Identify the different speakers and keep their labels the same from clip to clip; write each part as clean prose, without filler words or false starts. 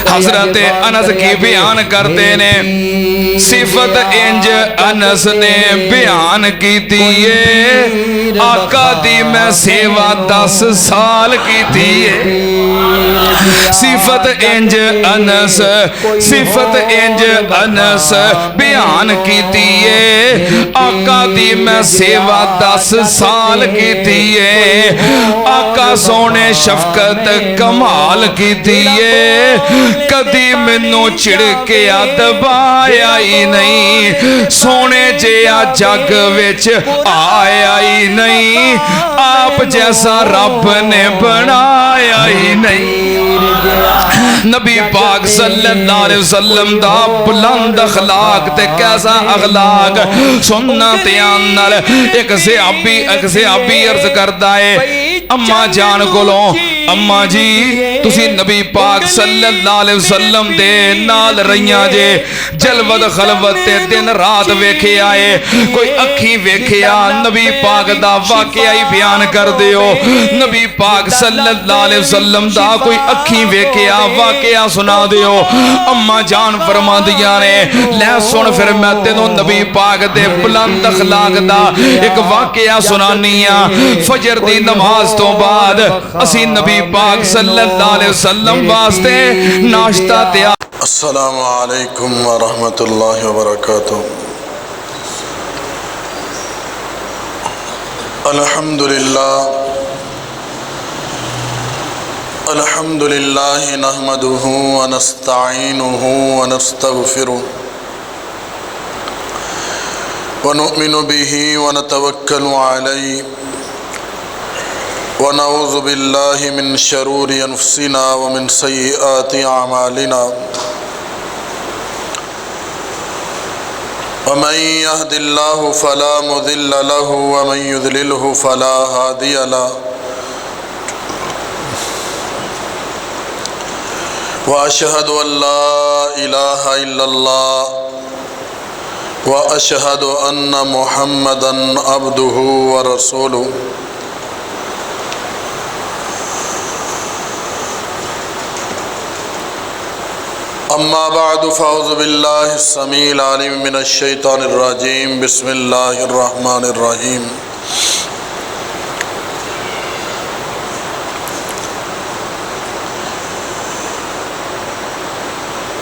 Speaker 1: حضرت انس کی بیان کرتے نے صفت انج انس نے بیان کی دیئے آقا دی میں سیوا 10 سال کی دیئے صفت انج انس بیان کی دیئے آقا دی میں سیوا 10 سال کی دیئے آقا سونے شفقت کمال کی دیئے کدی منو چھڑکیا دبایا ہی نہیں سونے جیا جگ وچ آیا ہی نہیں آپ جیسا رب نے بنایا ہی نہیں نبی پاک صلی اللہ علیہ وسلم دا بلند اخلاق تے کیسا اخلاق سننا تیان نال ایک صحابی عرض کردا ہے اماں جان کولوں اماں جی تسی نبی پاک صلی اللہ علیہ وسلم دے نال رہیاں جے جلوت خلوت تے دن رات ویکھے آئے کوئی اکھی ویکھیا نبی پاک دا واقعہ ہی بیان کر دیو نبی پاک صلی اللہ علیہ وسلم دا کوئی اکھی ویکھیا واقعہ سنا دیو اماں جان فرما دیا نے لے سن پھر میں تینوں نبی پاک دے بلند اخلاق دا ایک واقعہ سنانیاں فجر دی نماز تو بعد اسی نبی پاک صلی اللہ علیہ وسلم واسطے ناشتہ تیار
Speaker 2: السلام علیکم ورحمۃ اللہ وبرکاتہ الحمد للہ نحمده ونستعینه ونستغفره ونؤمن به ونتوکل علیہ ونعوذ باللہ من شرور انفسنا ومن سیئات اعمالنا ومن يهد الله فلا مضل له ومن يضلله فلا هادي له وأشهد أن لا إله إلا الله وأشهد أن محمدا عبده ورسوله أما بعد فأعوذ بالله السميع العليم من الشيطان الرجيم بسم الله الرحمن الرحيم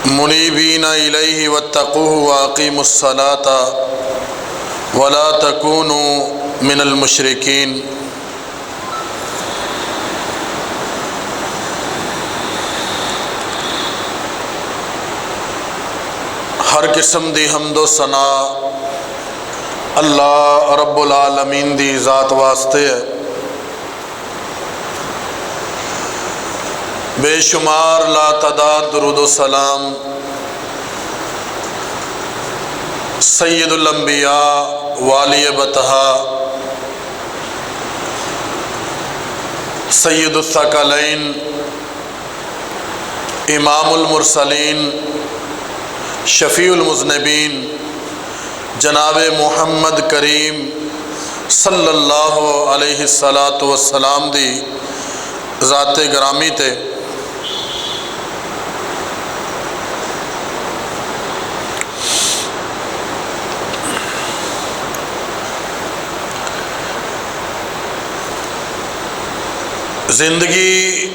Speaker 2: منيبين إليه واتقوه وأقيموا الصلاة ولا تكونوا من المشركين ہر قسم دی حمد و ثنا اللہ رب العالمین دی ذات واسطے ہے بے شمار لا تعداد درود و سلام سید الانبیاء والی بطحا سید الثقلین امام المرسلین شفیع المذنبین جناب محمد کریم صلی اللہ علیہ السلام دی ذات گرامی تے زندگی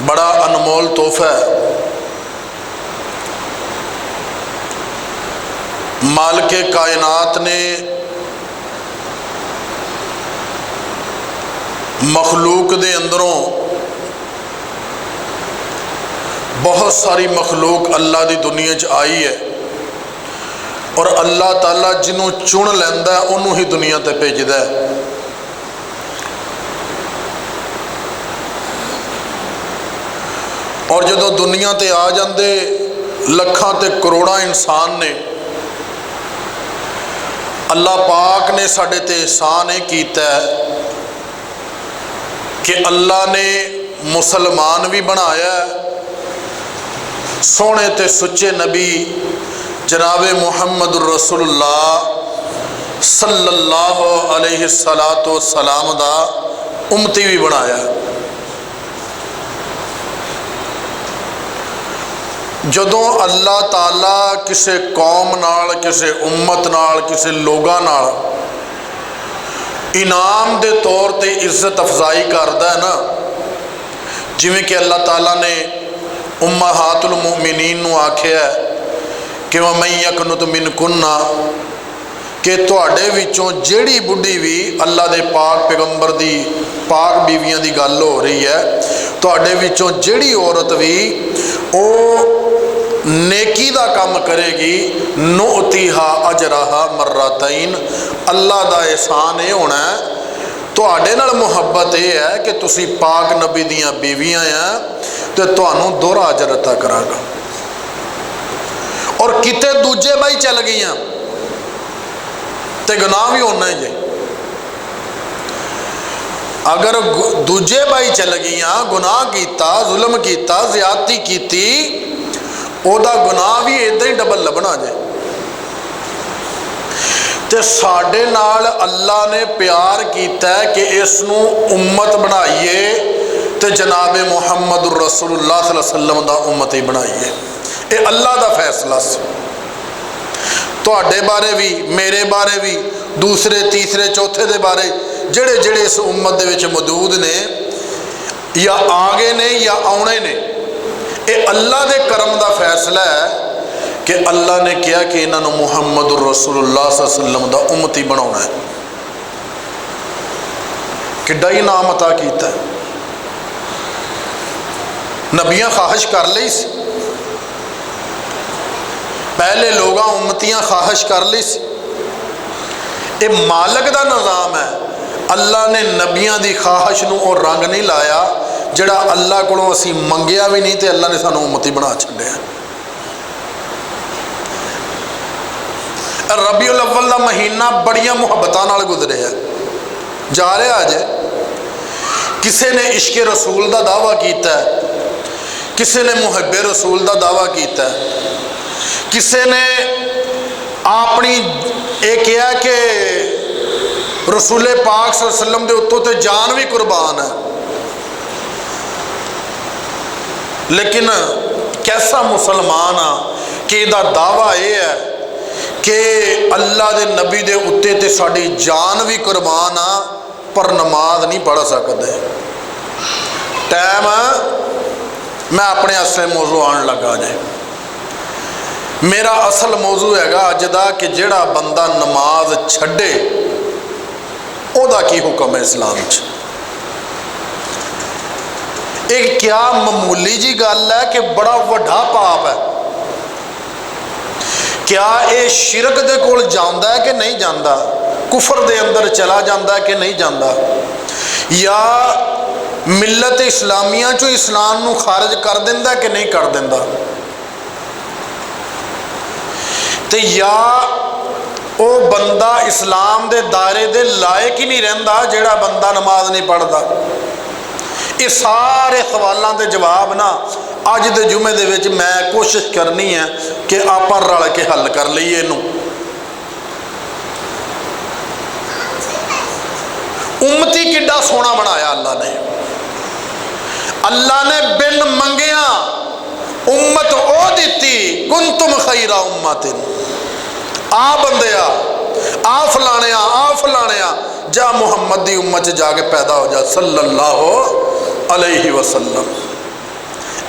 Speaker 2: بڑا انمول تحفہ ہے مالک کائنات نے مخلوق دے اندروں بہت ساری مخلوق اللہ دی دنیا چ آئی ہے اور اللہ تعالیٰ جنوں چن لیندہ ہے انہوں ہی دنیا تے بھیجدا ہے اور جدوں دنیا تے آ جاندے لکھاں تے کروڑاں انسان نے اللہ پاک نے ساڈے تے احسان یہ کیتا ہے کہ اللہ نے مسلمان بھی بنایا ہے سونے تے سچے نبی جناب محمد الرسول اللہ صلی اللہ علیہ السلام دا امتی بھی بنایا ہے ਜਦੋਂ ਅੱਲਾਹ ਤਾਲਾ ਕਿਸੇ ਕੌਮ ਨਾਲ, ਕਿਸੇ ਉਮਤ ਨਾਲ, ਕਿਸੇ ਲੋਕਾਂ ਨਾਲ ਇਨਾਮ ਦੇ ਤੌਰ ਤੇ ਇੱਜ਼ਤ ਅਫਜ਼ਾਈ ਕਰਦਾ ਹੈ ਨਾ, ਜਿਵੇਂ ਕਿ ਅੱਲਾਹ ਤਾਲਾ ਨੇ ਉम्महातुल मुमिनीन ਨੂੰ ਆਖਿਆ ਕਿ ਵਮਨ ਯਕਨੁਤ ਮਿਨਕੁੰਨਾ, ਕਿ ਤੁਹਾਡੇ ਵਿੱਚੋਂ ਜਿਹੜੀ ਬੁੱਢੀ ਵੀ, ਅੱਲਾ ਦੇ ਪਾਕ ਪੈਗੰਬਰ ਦੀ ਪਾਕ ਬੀਵੀਆਂ ਦੀ ਗੱਲ ਹੋ ਰਹੀ ਹੈ, ਤੁਹਾਡੇ ਵਿੱਚੋਂ ਜਿਹੜੀ ਔਰਤ ਵੀ ਉਹ नेकी ਦਾ ਕੰਮ ਕਰੇਗੀ, नुअतीहा अजरहा मर्रतैन, अल्लाह ਦਾ एहसान ਇਹ होना है, ਤੁਹਾਡੇ ਨਾਲ ਮੁਹੱਬਤ ਇਹ ਹੈ ਕਿ ਤੁਸੀਂ ਪਾਕ ਨਬੀ ਦੀਆਂ ਬੀਵੀਆਂ ਆ ਤੇ ਤੁਹਾਨੂੰ ਦੋਹਰਾ ਅਜਰ ਅਤਾ ਕਰਾਂਗਾ। ਔਰ ਕਿਤੇ ਦੂਜੇ ਬਾਈ ਚੱਲ ਗਈਆਂ ਤੇ ਗੁਨਾਹ ਵੀ ਹੋਣਾ ਜੇ। ਅਗਰ ਦੂਜੇ ਬਾਈ ਚੱਲ ਗਈਆਂ, ਗੁਨਾਹ ਕੀਤਾ, ਜ਼ੁਲਮ ਕੀਤਾ, ਜ਼ਿਆਦਤੀ ਕੀਤੀ, ਉਹਦਾ ਗੁਨਾਹ ਵੀ ਇਦਾਂ ਹੀ ਡਬਲ ਲੱਭਣਾ ਜੇ। ਤੇ ਸਾਡੇ ਨਾਲ ਅੱਲਾ ਨੇ ਪਿਆਰ ਕੀਤਾ ਕਿ ਇਸ ਨੂੰ ਉਮਤ ਬਣਾਈਏ ਤੇ ਜਨਾਬ ਮੁਹੰਮਦ रसूलुल्लाह सल्लल्लाहु अलैहि वसल्लम ਦਾ ਉਮਤ ਹੀ ਬਣਾਈਏ। ਇਹ ਅੱਲਾ ਦਾ ਫੈਸਲਾ ਸੀ। ਤੁਹਾਡੇ ਬਾਰੇ ਵੀ, ਮੇਰੇ ਬਾਰੇ ਵੀ, ਦੂਸਰੇ ਤੀਸਰੇ ਚੌਥੇ ਦੇ ਬਾਰੇ ਜਿਹੜੇ ਜਿਹੜੇ ਇਸ ਉਮਤ ਦੇ ਵਿੱਚ ਮੌਜੂਦ ਨੇ, ਜਾਂ ਆ ਗਏ ਨੇ ਜਾਂ ਆਉਣੇ ਨੇ, ਇਹ ਅੱਲਾ ਦੇ ਕਰਮ ਦਾ ਫੈਸਲਾ ਹੈ कि अल्लाह ने कहा कि इन्होंने मुहम्मद रसूलुल्लाह सल्लल्लाहु अलैहि वसल्लम दा उम्मती बनाना है। किड्डा ही नाम अता किया। नबियां ख्वाहिश कर ली सी, पहले लोग उम्मतियां ख्वाहिश कर ली सी। ये मालक दा निज़ाम है। अल्लाह ने नबियां दी ख्वाहिश नूं और रंग नहीं लाया जिहड़ा अल्लाह कोलों असीं मंगिया भी नहीं, तो अल्लाह ने सानूं उम्मती बना छड्डिया। रबीउल अव्वल का महीना बड़िया मुहब्बतां नाल गुजरे है, जा रहा अजे। किसी ने इश्के रसूल का दावा किया, किसी ने मुहब्बे रसूल का दावा किया, किसी ने अपनी ये कहा कि रसूले पाक सल्लल्लाहु अलैहि वसल्लम के उत्तों तो जान भी कुर्बान है। लेकिन कैसा मुसलमान आ कि इहदा दावा यह है कि अल्लाह के नबी के उत्ते ते साड़ी जान भी कुर्बान आ, पर नमाज नहीं पढ़ सकते। टाइम मैं अपने असले मौजू आन लगा जे। मेरा असल मौजू हैगा अज दा कि जिहड़ा बंदा नमाज छड्डे ओहदा की हुक्म है इस्लाम च। एक क्या मामूली जी गल है कि बड़ा वड्डा पाप है। क्या ये शिरक दे कोल जांदा है कि नहीं जांदा, कुफर दे अंदर चला जांदा है कि नहीं जांदा, या मिलत इस्लामिया चो इस्लाम नूं खारिज कर दिंदा कि नहीं कर दिंदा, ते या वो बंदा इस्लाम दे दायरे दे लायक ही नहीं रहिंदा जिहड़ा बंदा नमाज नहीं पढ़दा। ये सारे सवालों के जवाब ना अज के जुमे दे विच मैं कोशिश करनी है कि आप रल के हल कर लीए। इनू उम्मती किड्डा सोहना बनाया अल्लाह ने। अल्लाह ने बिन मंगिया उम्मत ओ दिती, कुंतुम खैरा उम्मतिन, आ बंदिया, आ फलाणिया, आ फलाणिया, जा मुहम्मद दी उम्मत च जाके पैदा हो जा सल्लल्लाहु अलैहि वसल्लम।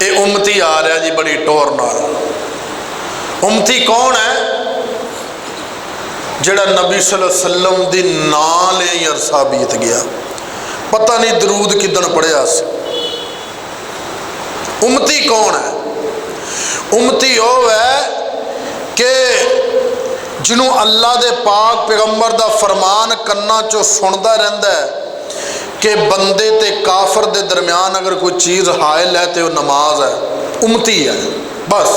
Speaker 2: ये उम्मती आ रहा जी बड़ी टोर नाल। उम्मती कौन है? जिहड़ा नबी सल्लल्लाहु अलैहि वसल्लम दी नां ले ही अरसा बीत गया, पता नहीं दरूद किदन पढ़िया सी। उम्मती कौन है? उम्मती वो है कि जिन्हों अल्लाह दे पाक पैगंबर दा फरमान कन्ना चो सुनता रहिंदा है कि बंदे ते काफर दे दरम्यान अगर कोई चीज़ हायल है तो नमाज है, उम्मती है बस।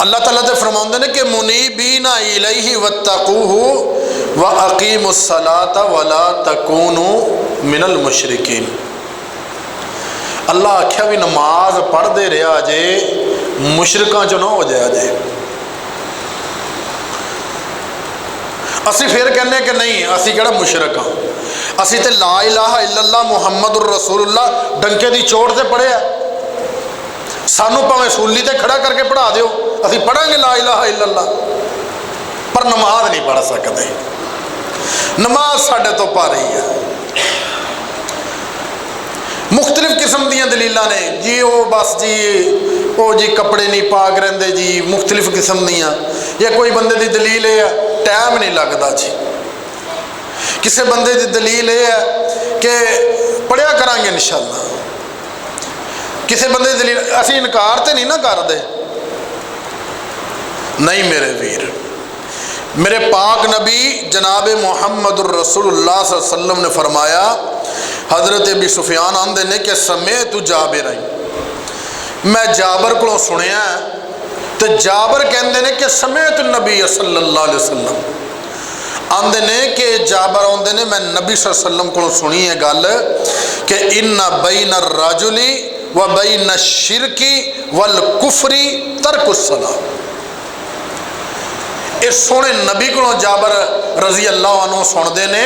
Speaker 2: अल्लाह ताला ते फरमाते हैं कि मुनीबीना इलैहि वत्तकूहु व अकीमुस्सलाता वला तकूनु मिनल मुशरिकीन। अल्लाह आख्या भी नमाज पढ़ते रहा जे, मुशरिकां चो ना हो जाया जे। असी फिर कहने कि नहीं असी किहड़ा मुशरक हाँ। ਅਸੀਂ ਤੇ ਲਾ ਇਲਾਹਾ ਇल्लल्लाह मुहम्मदुर रसूलुल्लाह डंके की चोट से पढ़िया। सानू भावें सूली ते खड़ा करके पढ़ा दिओ, असीं पढ़ांगे ला इलाहा इल्लल्लाह, पर नमाज नहीं पढ़ सकते। नमाज साडे तो भारी है। मुख्तलिफ किस्म दीयां दलीलां ने जी, वो बस जी वो जी कपड़े नहीं पाक रहिंदे जी, मुख्तलिफ किस्म दीयां, या कोई बंदे दी दलील है टाइम नहीं लगता जी, किसी बंदे दी दलील है कि पढ़िया करांगे इंशाअल्लाह, किसी बंदे दी दलील, असीं इनकार तो नहीं ना करते। नहीं मेरे वीर, मेरे पाक नबी जनाब मुहम्मदुर रसूलुल्लाह सल्लल्लाहु अलैहि वसल्लम ने फरमाया, हज़रत अबी सुफियान आंदे ने कि समय तू जाबिर आई, मैं जाबर को सुनिया, तो जाबर कहते हैं कि समय तू नबी सल्लल्लाहु अलैहि वसल्लम आंदे ने कि जाबर आंदे ने मैं नबी सल्लल्लाहु अलैहि वसल्लम को सुनी है गल कि इन्ना बैन राजुली व बैन शिरकी वल कुफरी तरकुस सलाह। इस सोने नबी को जाबर रजी अल्लाह अन्हु सुनते ने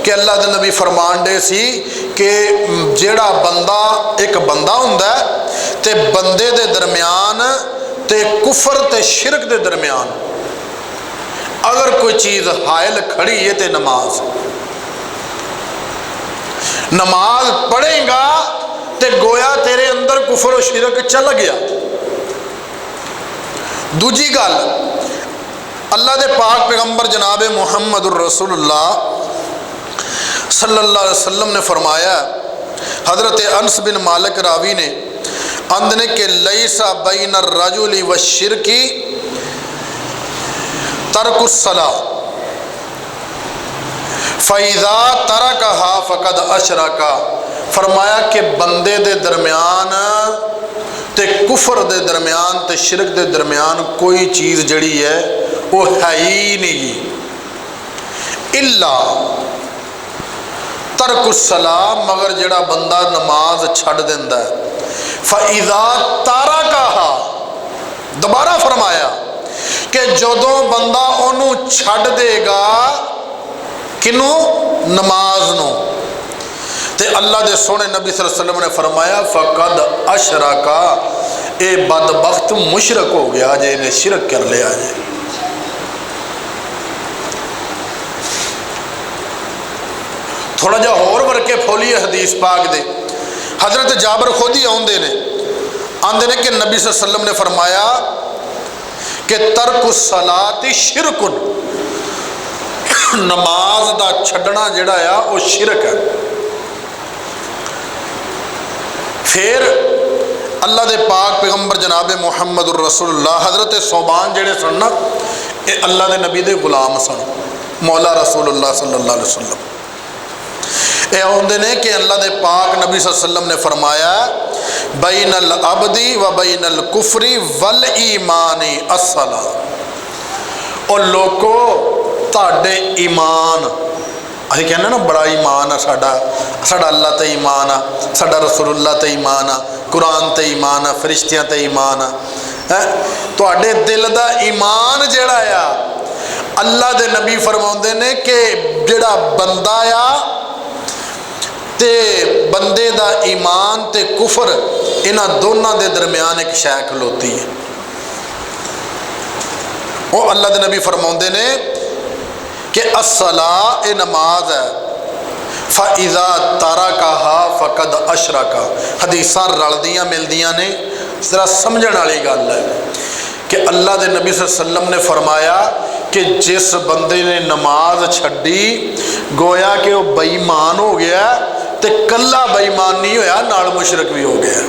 Speaker 2: कि अल्लाह के नबी फरमान दे सी कि जेड़ा बंदा एक बंदा हुंदा ते बंदे दे दरम्यान ते कुफर ते शिरक दे दरम्यान अगर कोई चीज़ हायल खड़ी है तो नमाज, नमाज पढ़ेगा तो गोया तेरे अंदर कुफर और शिरक चल गया। दूजी गल, अल्लाह दे पाक पैगंबर जनाब मुहम्मदुर रसूलुल्लाह सल्लल्लाहु अलैहि वसल्लम ने फरमाया, हज़रत अनस बिन मालिक रावी ने अंदने के लैसा बैन रजुली व शिरकी तरकुस सलाह फ़इज़ा तरकहा फ़क़द अशरका। फरमाया कि बंदे दे दरम्यान ते कुफर दे दरम्यान ते शिरक दे दरम्यान कोई चीज़ जड़ी है वो है ही नहीं इल्ला तरकुस सलाह, मगर जड़ा बंदा नमाज छड़ देंदा है। फ़इज़ा तरकहा, दोबारा फरमाया कि जदों बंदा ओनू छड़ देगा किनू, नमाज नू, ते अल्लाह दे सोने नबी सल्लल्लाहु अलैहि वसल्लम ने फरमाया फ़क़द अशरका, ए बदबख्त मुशरक हो गया जे, इन्हें शिरक कर लिया जे। थोड़ा जा होर वर्के खोलिए हदीस पाक दे, हज़रत जाबर खुद ही आंदे ने कि नबी सल्लल्लाहु अलैहि वसल्लम ने फरमाया कि तरकुस सलाती शिरकुन, नमाज दा छड़ना जिहड़ा आ वो शिरक है। फिर अल्लाह दे पाक पैगंबर जनाब मुहम्मदुर रसूलुल्लाह हज़रत सोबान जिहड़े सन ना, ये अल्लाह दे नबी दे गुलाम सन, मौला रसूलुल्लाह सल्लल्लाहु अलैहि वसल्लम। ये आउंदे ने कि अल्लाह दे पाक नबी सल्लल्लाहु अलैहि वसल्लम ने फरमाया बैनल अब्दी व बैनल कुफरी वल ईमानी अस्सला। और लोगो ताडे ईमान, असीं कहने ना बड़ा ईमान है साडा, साडा अल्लाह ते ईमान आ, साडा रसूलुल्लाह ते ईमान आ, कुरान ते ईमान आ, फरिश्तियां ते ईमान आ, तुहाडे दिल दा ईमान जिहड़ा आ, अल्लाह दे नबी फरमाउंदे ने कि जिहड़ा बंदा आ ते बंदे दा ईमान ते कुफर, इन्हां दोनों के दरम्यान एक शै खलोती है। वो अल्लाह दे नबी फरमाउंदे ने कि अस्सला, ए नमाज है, फ़इज़ा तरकहा फ़क़द अशरका। हदीसां रलदियां मिलदियां ने, जरा समझण वाली गल है कि अल्लाह दे नबी सल्लल्लाहु अलैहि वसल्लम ने फरमाया कि जिस बंदे ने नमाज छड्डी गोया कि वह बेईमान हो गया, तो कला बेईमान नहीं होया, नाल मुशरक भी हो गया।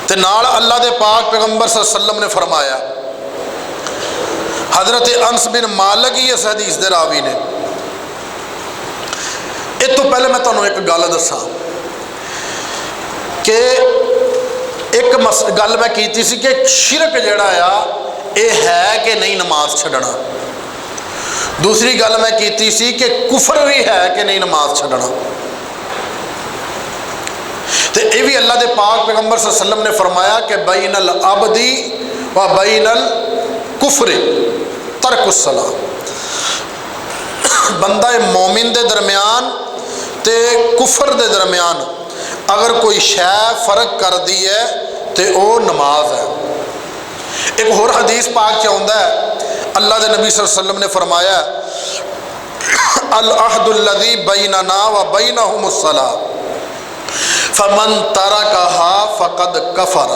Speaker 2: ते नाल अल्लाह दे पाक पैगंबर सल्लल्लाहु अलैहि वसल्लम ने फरमाया, हज़रत अनस बिन मालिक ही इस हदीस दे रावी ने। इस तो पहले मैं तुहानूं एक गल दसां कि एक गल मैं कीती सी कि शिरक जिहड़ा आ ये है कि नहीं नमाज छड्डना। दूसरी गल मैं कीती सी कि कुफर भी है कि नहीं नमाज छड्डना। तो ये भी अल्लाह दे पाक पैगंबर सल्लल्लाहु अलैहि वसल्लम ने फरमाया कि बैनल अब्दी व बैनल कुफरी तरकुस सलाह। बंदा मोमिन दे दरम्यान ते कुफर दे दरम्यान अगर कोई शै फर्क कर दी है तो वह नमाज है। एक होर हदीस पाक च आउंदा है, अल्लाह दे नबी सल्लल्लाहु अलैहि वसल्लम ने फरमाया अल अहदुल्लज़ी बैनना व बैनहुमुस सलाह फमन तरकहा फ़क़द कफ़र।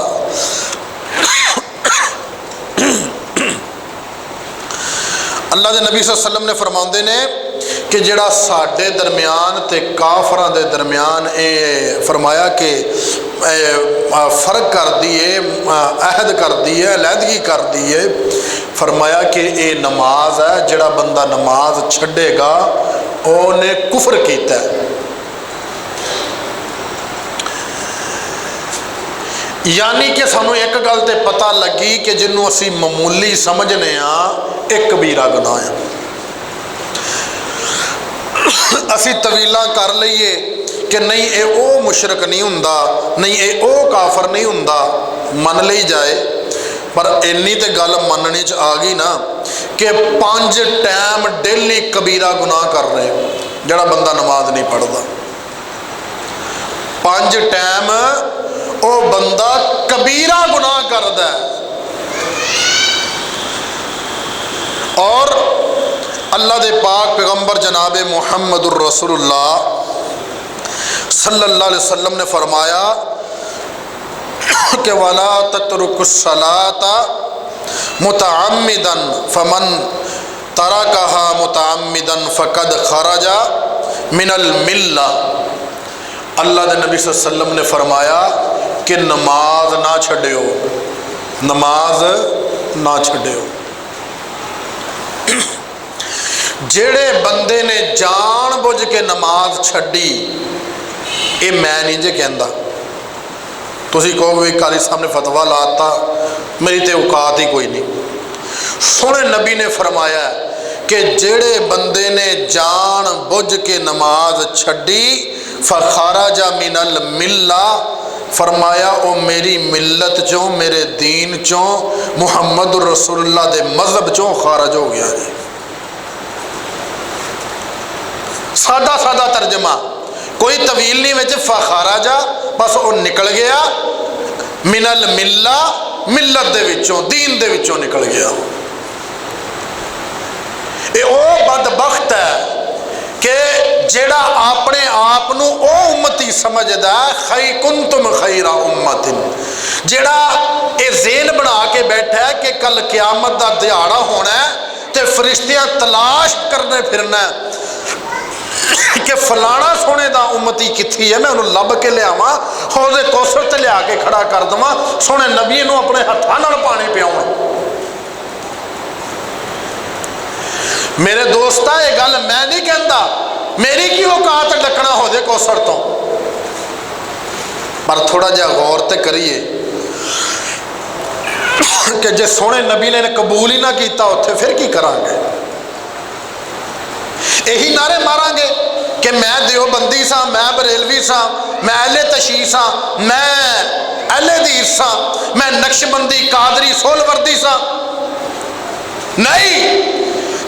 Speaker 2: अल्लाह दे नबी सल्लल्लाहु अलैहि वसल्लम ने फरमाते ने कि जिहड़ा साडे दरम्यान ते काफरां दे दरम्यान फरमाया कि फ़र्क कर दी है, अहद कर दी है, अलहदगी कर दी है, फरमाया कि ये नमाज है, जिहड़ा बंदा नमाज छड्डेगा उहने कुफर कीता है। यानी कि सानू एक गल ते पता लगी कि जिन्हों असी मामूली समझने एक कबीरा गुनाह है। असी तवीला कर लीए कि नहीं ये ओ मुशरक नहीं हुंदा, नहीं ये ओ काफर नहीं हुंदा, मन ली जाए, पर इन्नी तो गल मनने च आ गई ना कि 5 टाइम डेली कबीरा गुनाह कर रहे जिहड़ा बंदा नमाज नहीं पढ़ता। 5 टाइम ओ बंदा कबीरा गुनाह करदा है। और अल्लाह दे पाक पैगंबर जनाब मुहम्मदुर रसूलुल्लाह सल्लल्लाहु अलैहि वसल्लम ने फरमाया कि वला ततरुकुस सलाता मुतअम्मिदन फमन तरकहा मुतअम्मिदन फ़क़द खरजा मिनल मिल्ला। अल्लाह दे नबी सल्लल्लाहु अलैहि वसल्लम ने फरमाया कि नमाज ना छड्डियो, नमाज ना छड्डियो। जेड़े बंदे ने जान बुझ के नमाज छड्डी, ये मैं नहीं जे कहंदा, तुसी कहो भी काली साहब ने फतवा लाता, मेरी तो औकात ही कोई नहीं। सोने नबी ने फरमाया कि जेड़े बंदे ने जान बुझ के नमाज छड्डी फ़ख़रजा मिनल मिल्ला, फरमाया ओ मेरी मिल्लत चों, मेरे दीन चों, मुहम्मदुर रसूलुल्लाह दे मज़हब चों खारज हो गया जी। सादा सादा तर्जमा, कोई तवील नहीं विच, फ़ख़रजा बस वो निकल गया, मिनल मिल्ला, मिल्लत दे विचों, दीन दे विचों निकल गया। ये ओ बदबख्त है कि जेड़ा अपने आप नू ओ उम्मती समझदा, खै कुंतुम खैरा उम्मतिन, जेड़ा ये ज़ेन बना के बैठा है कि कल क़यामत दा दिहाड़ा होना है ते फरिश्तियां तलाश करने फिरना है कि फलाना सोने दा उम्मती कित्थी है, मैं उन्होंने लभ के लियावा, हौज़े कौसर ते लिया के खड़ा कर देवां, सोने नबी नू अपने हत्थां नाल पानी पियावां। मेरे दोस्ता ये गल मैं नहीं कहता, मेरी की औकात डकना हो जाए कौसर तो, पर थोड़ा जा गौर तो करिए कि जे सोने नबी ने कबूल ही ना किया उत्थे फिर की करांगे। यही नारे मारांगे कि मैं देवबंदी सा, मैं बरेलवी सा, मैं अहले तशीह सा, मैं अहले हदीस सा, मैं नक्शबंदी कादरी सोहलवर्दी सा। नहीं,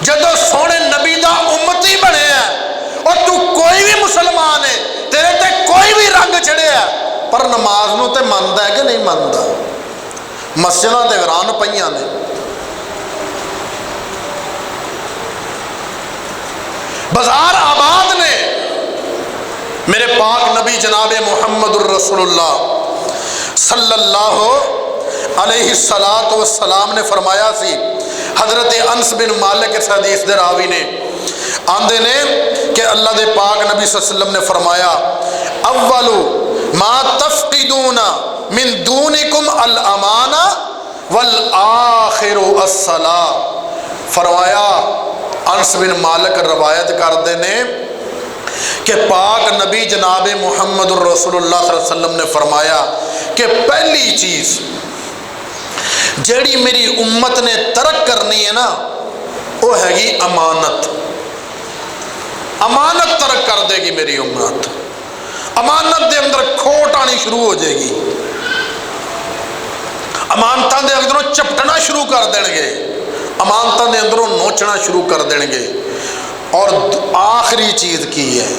Speaker 2: जदों सोने नबी दा उम्मती बने और तू कोई भी मुसलमान है, तेरे ते कोई भी रंग चढ़े पर नमाज नूं ते मनदा है कि नहीं मनदा। मस्जिदां ते वीरान पईयां ने, बाजार आबाद ने। मेरे पाक नबी जनाब मुहम्मदुर रसूलुल्लाह सल्लल्लाहु अलैहि सलातो वस्सलाम ने फरमाया सी, हजरत अनस बिन मालिक इस हदीस दे रावी ने आंदे ने कि अल्लाह दे पाक नबी सल्लल्लाहु अलैहि वसल्लम ने फरमाया अव्वलु मा तफ़क़िदूना मिन दूनिकुम अल अमाना वल आखिरु अस्सला। फरमाया अनस बिन मालिक रवायत करते ने कि पाक नबी जनाब मुहम्मदुर रसूलुल्लाह सल्लल्लाहु अलैहि वसल्लम ने फरमाया कि पहली चीज़ जेड़ी मेरी उम्मत ने तरक करनी है ना, वो हैगी अमानत। अमानत तरक कर देगी मेरी उम्मत, अमानत के अंदर खोट आनी शुरू हो जाएगी, अमानतां दे अंदरों झपटना शुरू कर देंगे, अमानतां दे अंदरों नोचना शुरू कर देंगे। اور آخری چیز کی ہے،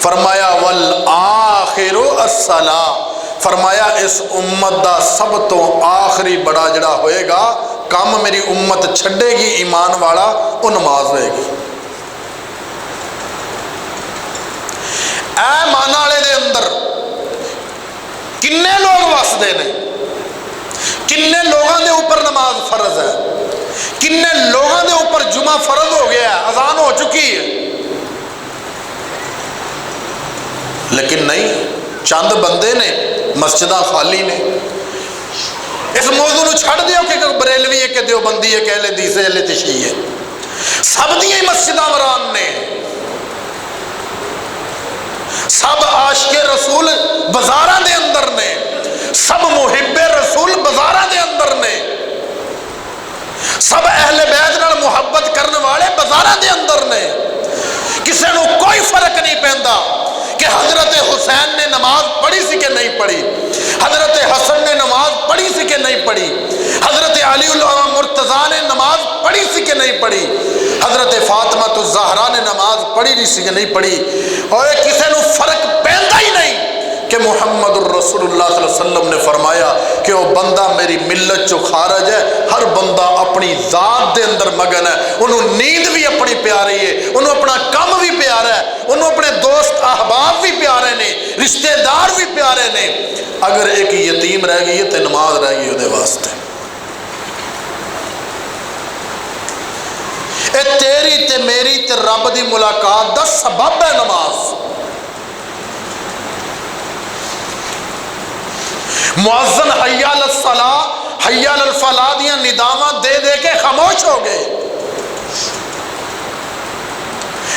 Speaker 2: فرمایا والآخر الصلاۃ، فرمایا اس امت دا سب تو آخری بڑا جڑا ہوئے گا کام میری امت چھڑے گی ایمان والا، وہ نماز ہوئے گی۔ اے مانا والے دے اندر کنے لوگ وسدے نے، کنے لوگوں دے اوپر نماز فرض ہے، کنے لوگوں دے اوپر جمعہ فرض ہو گیا ہے، اذان ہو چکی ہے، لیکن نہیں، چند بندے نے، مسجداں خالی نے۔ اس موضوع نو چھڑ دیو کہ بریلوی ہے کہ دیوبندی ہے کہ اہل حدیث ہے اہل تشیع ہے، سب دیاں مسجداں وران نے، سب عاشق رسول بازاراں دے اندر نے، سب محب رسول بازاراں دے اندر نے، سب اہل بیت نال محبت کرنے والے بازاراں دے اندر نے، کسے نو کوئی فرق نہیں پیندا کہ حضرت حسین نے نماز پڑھی سی کہ نہیں پڑھی، حضرت حسن نے نماز پڑھی سی کہ نہیں پڑھی، حضرت علی مرتضیٰ نے نماز پڑھی سی کہ نہیں پڑھی، حضرت فاطمہ الزہرا نے نماز پڑھی سی کہ نہیں پڑھی، اور کسے نو فرق پیندا ہی نہیں کہ محمد الرسول اللہ صلی اللہ علیہ وسلم نے فرمایا کہ وہ بندہ میری ملت چو خارج ہے، ہر بندہ اپنی ذات دے اندر مگن ہے، انہوں نیند بھی اپنی پیاری ہے، انہوں اپنا کام بھی پیارا ہے، انہوں اپنے دوست احباب بھی پیارے نے، رشتہ دار بھی پیارے نے، اگر ایک یتیم رہ گئی ہے تو نماز رہ گئی دے واسطے۔ اے تیری تے میری تے رب دی ملاقات دا سبب ہے نماز۔ مؤذن حی علی الصلاۃ حی علی الفلاح دیاں نداماں دے دے کے خاموش ہو گئے،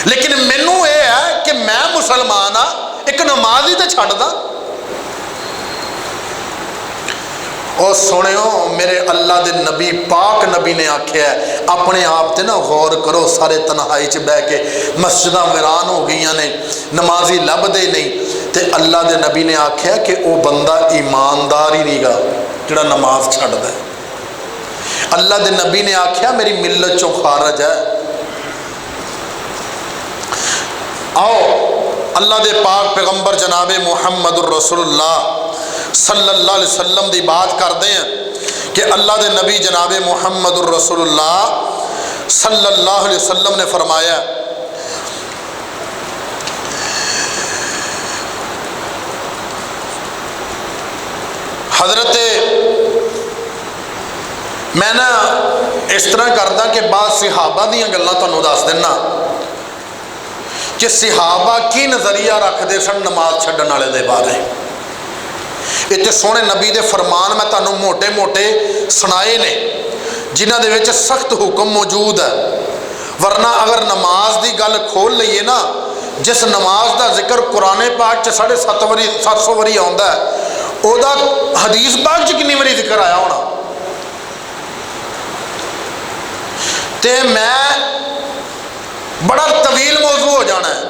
Speaker 2: لیکن مینوں یہ ہے کہ میں مسلمان ہاں، ایک نماز ہی تے چھڑ دا۔ اور سنیو میرے اللہ دے نبی پاک نبی نے آکھیا ہے، اپنے آپ تے نا غور کرو، سارے تنہائی چ بہ کے مسجداں ویران ہو گئیاں نے، نمازی لب دے نہیں، تے اللہ دے نبی نے آکھیا کہ او بندہ ایماندار ہی نہیں گا جڑا نماز چھڑ دے۔ اللہ دے نبی نے آکھیا میری ملت چوں خارج ہے۔ آؤ اللہ دے پاک پیغمبر جناب محمد الرسول اللہ صلی اللہ علیہ وسلم دی بات کرتے ہیں کہ اللہ دے نبی جناب محمد الرسول اللہ صلی اللہ علیہ وسلم نے فرمایا حضرت میں نا اس طرح کردا کہ بعض صحابہ دیاں گلاں تانوں دس دینا کہ صحابہ کی نظریہ رکھتے سن نماز چھڈن والے دے بارے۔ اتنے سونے نبی دے فرمان میں تانوں موٹے موٹے سنائے نے جنہ دے وچ سخت حکم موجود ہے، ورنہ اگر نماز دی گل کھول لئیے نا، جس نماز دا ذکر قرآن پاک چ 750 واری آندا ہے، او دا حدیث پاک چ کنی واری ذکر آیا ہونا۔ تے میں بڑا طویل موضوع ہو جانا ہے،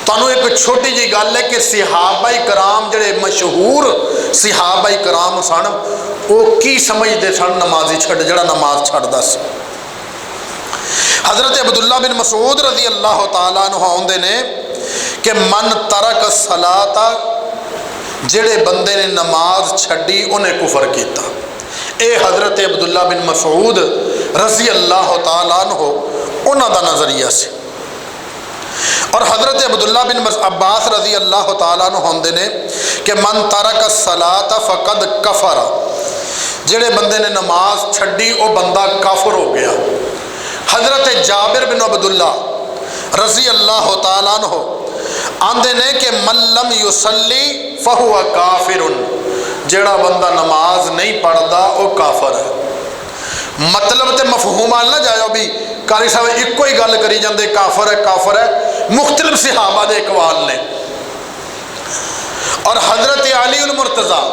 Speaker 2: تانوں ایک چھوٹی جی گل ہے کہ صحابہ کرام جڑے مشہور صحابہ کرام سن، وہ کی سمجھتے سن نمازی چھڑ جڑا نماز چھڑدا سی۔ حضرت عبداللہ بن مسعود رضی اللہ تعالیٰ عنہ آندے نے کہ من ترک الصلاۃ، جڑے بندے نے نماز چھڈی انہیں کفر کیتا۔ اے حضرت عبداللہ بن مسعود رضی اللہ تعالیٰ عنہ انہاں دا نظریہ سی۔ اور حضرت عبداللہ بن عباس رضی اللہ تعالیٰ عنہ ہوندے نے کہ من ترک الصلاۃ فقد کفر، جڑے بندے نے نماز چھڈی وہ بندہ کافر ہو گیا۔ حضرت جابر بن عبداللہ رضی اللہ تعالیٰ عنہ آندے نے کہ من لم یصلی فہو کافر، جڑا بندہ نماز نہیں پڑھدا وہ کافر ہے۔ مطلب تے مفہوم آل نہ جائے بھی قاری صاحب ایک کوئی گل کری جاندے کافر ہے کافر ہے، مختلف صحابہ دے اقوال نے۔ اور حضرت علی المرتضیٰ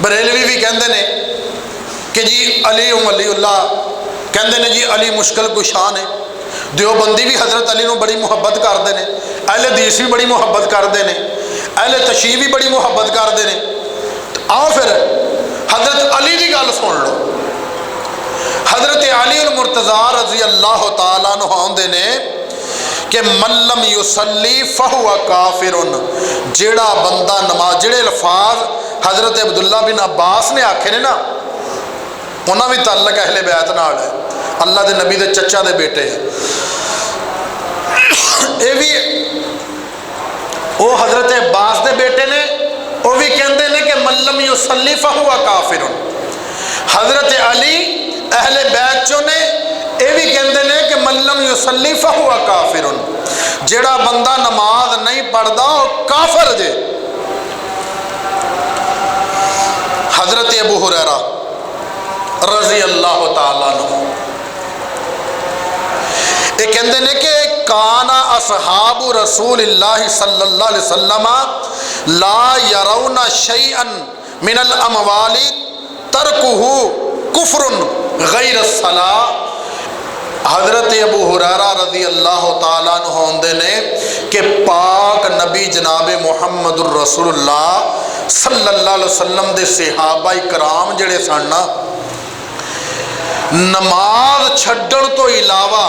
Speaker 2: بریلوی بھی کہندے نے کہ جی علی ولی اللہ، کہندے نے جی علی مشکل کشا نے۔ دیوبندی بھی حضرت علی نو بڑی محبت کرتے ہیں، اہل حدیث بھی بڑی محبت کرتے ہیں، اہل تشیع بھی بڑی محبت کرتے ہیں۔ آؤ پھر حضرت علی کی گل سن لو۔ حضرت علی المرتضیٰ رضی اللہ تعالیٰ عنہ آندے نے کہ من لم یصلی فہو کافر، جیڑا بندہ نماز، جڑے الفاظ حضرت عبداللہ بن عباس نے آکھے نے نا، انہاں بھی تعلق اہل بیت نال ہے، اللہ دے نبی دے چچا دے بیٹے ہیں، اے بھی وہ حضرت عباس دے بیٹے نے، وہ بھی کہندے نے کہ من لم یصلی فہو کافر۔ حضرت علی اہل بیت چوں نے، اے بھی کہندے نے کہ من لم یصلی فہو کافر، جڑا بندہ نماز نہیں پڑھدا وہ کافر جے۔ حضرت ابو ہریرہ رضی اللہ تعالیٰ عنہ یہ کہندے نے کہ کانا اصحاب رسول اللہ صلی اللہ علیہ وسلم لا یرون شیئا من الاموال ترکہ کفر غیر الصلاۃ۔ حضرت ابو ہریرہ رضی اللہ تعالیٰ عنہ ہوندے نے کہ پاک نبی جناب محمد الرسول اللہ صلی اللہ علیہ وسلم دے صحابہ کرام جڑے سن نا، نماز چھڈن تو علاوہ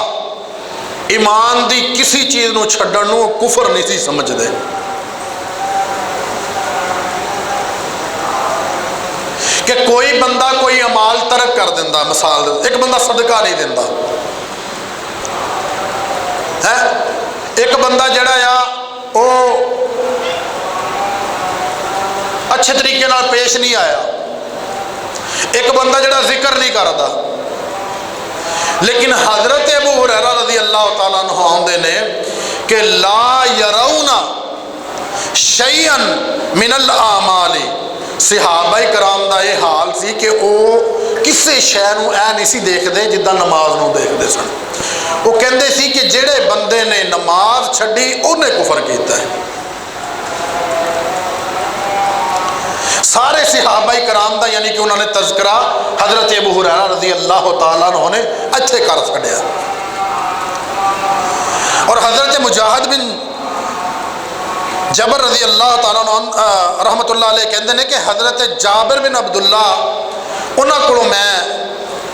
Speaker 2: ایمان دی کسی چیز نو چھڈن نو کفر نہیں سی سمجھ دے۔ کہ کوئی بندہ کوئی عمال ترک کر دیندہ، مثال دے ایک بندہ صدقہ نہیں دیندہ ہے، ایک بندہ جڑا یا وہ اچھے طریقے نال پیش نہیں آیا، ایک بندہ جڑا ذکر نہیں کرتا، لیکن حضرت ابو ہریرہ رضی اللہ تعالیٰ عنہ آندے نے کہ لا یرون شیئا من الاعمال، صحابہ کرام دا یہ حال سی کہ وہ کسی شے نو اے نہیں سی دیکھ دے جدہ نماز نو دیکھ دے سن، وہ کہندے سی کہ جڑے بندے نے نماز چھڈی انہیں کفر کیتا ہے۔ سارے صحابہ کرام دا یعنی کہ انہوں نے تذکرہ حضرت ابو ہریرہ رضی اللہ تعالیٰ عنہ نے اچھے کر چھڈیا۔ اور حضرت مجاہد بن جبر رضی اللہ تعالیٰ عنہ رحمت اللہ علیہ کہندے نے کہ حضرت جابر بن عبداللہ انہاں کو میں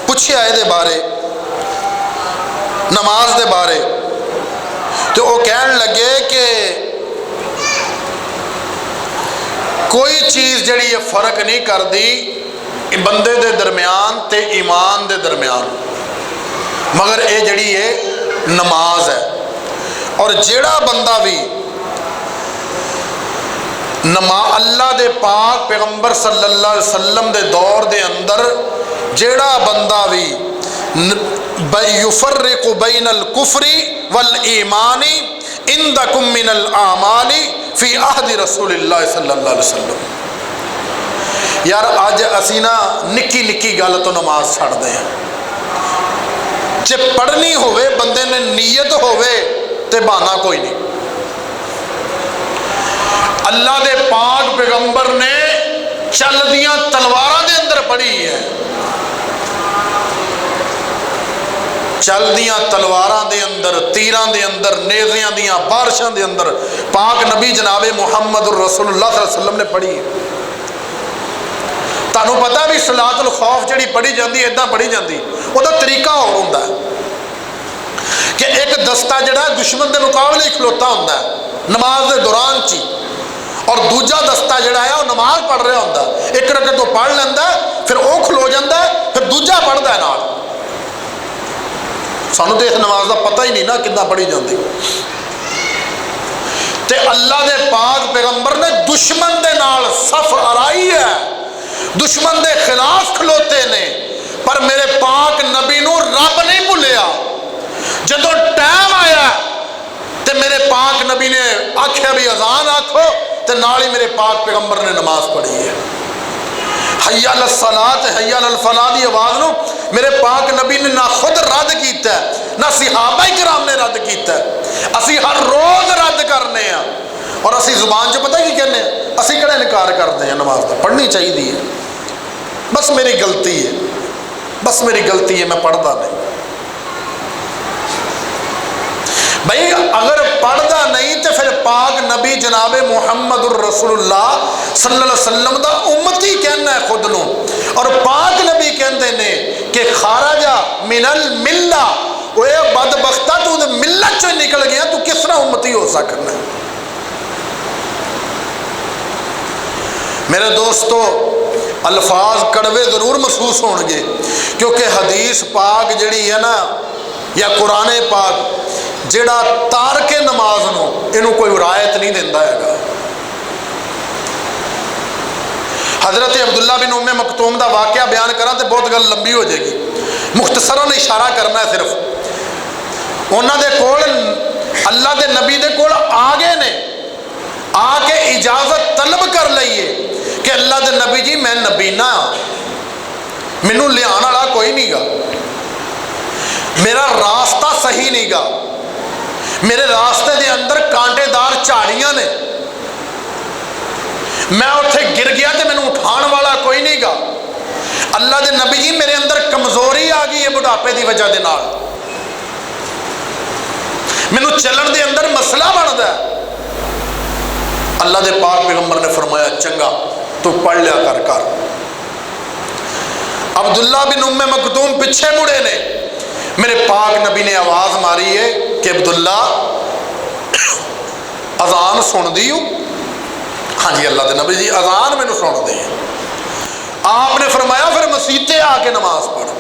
Speaker 2: پوچھیا دے بارے، نماز دے بارے، تو وہ کہن لگے کہ کوئی چیز جڑی یہ فرق نہیں کر دی بندے دے درمیان تے ایمان دے درمیان، مگر اے جڑی ہے نماز ہے۔ اور جڑا بندہ بھی اللہ دے پاک پیغمبر صلی اللہ علیہ وسلم دے دور دے اندر جڑا بندہ بھی یفرق بین الکفر والایمان عندکم من الاعمال فی عہد رسول اللہ صلی اللہ علیہ وسلم۔ یار آج اسی نا نکی نکی گل تو نماز چھڑ دے ہیں، جے پڑھنی ہوئے بندے نے نیت ہوئے تے بہانہ کوئی نہیں۔ اللہ دے پاک پیغمبر نے چل دیاں تلواراں دے اندر پڑھی ہے، چل دیاں تلواراں دے اندر، تیراں دے اندر، نیزیاں دیاں بارشاں دے اندر پاک نبی جناب محمد الرسول اللہ صلی اللہ علیہ وسلم نے پڑھی ہے۔ تانوں پتہ بھی صلاۃ الخوف جڑی پڑھی جاندی ہے ادھا پڑھی جاندی، وہ دا طریقہ اور ہوندہ ہے کہ ایک دستہ جڑا دشمن دے مقابلے کھلوتا ہوندہ ہے نماز دے دوران چی، اور دوجا دستہ جڑا ہے وہ نماز پڑھ رہا ہوندہ ہے، ایک رکعت تو پڑھ لیندہ ہے پھر وہ کھلو جاندہ ہے پھر دوجا پڑھدا ہے نال۔ سانوں تے اس نماز دا پتہ ہی نہیں نا کدھا پڑھی جاندی۔ تے اللہ دے پاک پیغمبر نے دشمن دے نال صف ارائی ہے، دشمن دے خلاف کھلوتے نے، پر میرے پاک نبی نو رب نہیں بھولیا۔ جدو ٹائم آیا تے میرے پاک نبی نے آکھیا بھی اذان آکھو تے نال ہی میرے پاک پیغمبر نے نماز پڑھی ہے۔ حی علی الصلاۃ حی علی الفلاح دی آواز نو میرے پاک نبی نے نہ خود رد کیتا ہے نہ صحابہ کرام نے رد کیتا ہے، اسی ہر روز رد کرنے ہیں۔ اور اسی زبان چ پتہ کی کہنے ہیں، اسی کہڑا انکار کرتے ہیں نماز کا، پڑھنی چاہیے ہے، بس میری غلطی ہے، بس میری غلطی ہے میں پڑھتا نہیں۔ بھائی اگر پڑھدا نہیں تو پھر پاک نبی جناب محمد الرسول اللہ صلی اللہ علیہ وسلم دا امتی کہنا ہے خود نو، اور پاک نبی کہندے نے کہ خارجہ من الملہ، وہ بدبختہ تو ملت چو نکل گیا، تو کس طرح امتی ہو سکنا ہے؟ میرے دوستو الفاظ کڑوے ضرور محسوس ہون گے، کیونکہ حدیث پاک جڑی ہے نا یا قرآن پاک جڑا تارک نماز نو انہوں کوئی رعایت نہیں دیندہ ہے گا۔ حضرت عبداللہ بن ام مکتوم دا واقعہ بیان کرا تو بہت گل لمبی ہو جائے گی، مختصراً اشارہ کرنا ہے صرف۔ انہاں دے کول اللہ دے نبی دے کول آگے نے آ کے اجازت طلب کر لئیے کہ اللہ دے نبی جی میں نبی نہ مینوں لیانا والا کوئی نہیں گا، میرا راستہ صحیح نہیں گا، میرے راستے دے اندر کانٹے دار جھاڑیاں نے، میں اتھے گر گیا تے مینوں اٹھان والا کوئی نہیں گا، اللہ دے نبی جی میرے اندر کمزوری آ گئی ہے بڑھاپے دی وجہ دے نال، مینوں چلن دے اندر مسئلہ بندا ہے۔ اللہ دے پاک پیغمبر نے فرمایا چنگا تو پڑھ لیا کر۔ عبداللہ بن ام مکتوم پیچھے مڑے نے، میرے پاک نبی نے آواز ماری ہے کہ عبداللہ اذان سن دی ہو؟ ہاں جی اللہ دے نبی جی اذان میں نے سن دی ہے۔ آپ نے فرمایا پھر مسیتے آ کے نماز پڑھ۔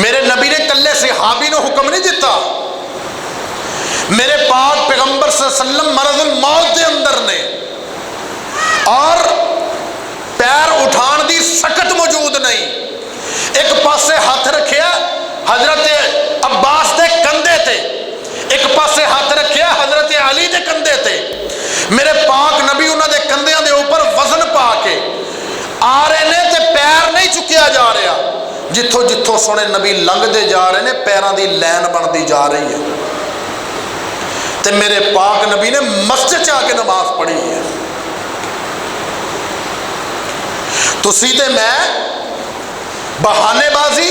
Speaker 2: میرے نبی نے کلے صحابی نے حکم نہیں دیتا، میرے پاک پیغمبر صلی اللہ علیہ وسلم مرض الموت دے اندر نے اور پیر اٹھان دی سکت موجود نہیں، ایک پاسے ہاتھ رکھیا حضرت عباس دے کندھے تے، ایک پاسے ہاتھ رکھیا حضرت علی دے کندھے تے، میرے پاک نبی انہاں دے کندھیاں دے اوپر وزن پا کے آ رہے نے تے پیر نہیں چکیا جا رہا، جتھوں جتھوں سونے نبی لنگ دے جا رہے نے پیراں دی لین بندی جا رہی ہے، تے میرے پاک نبی نے مسجد آ کے نماز پڑھی ہے۔ تسی تے میں بہانے بازی،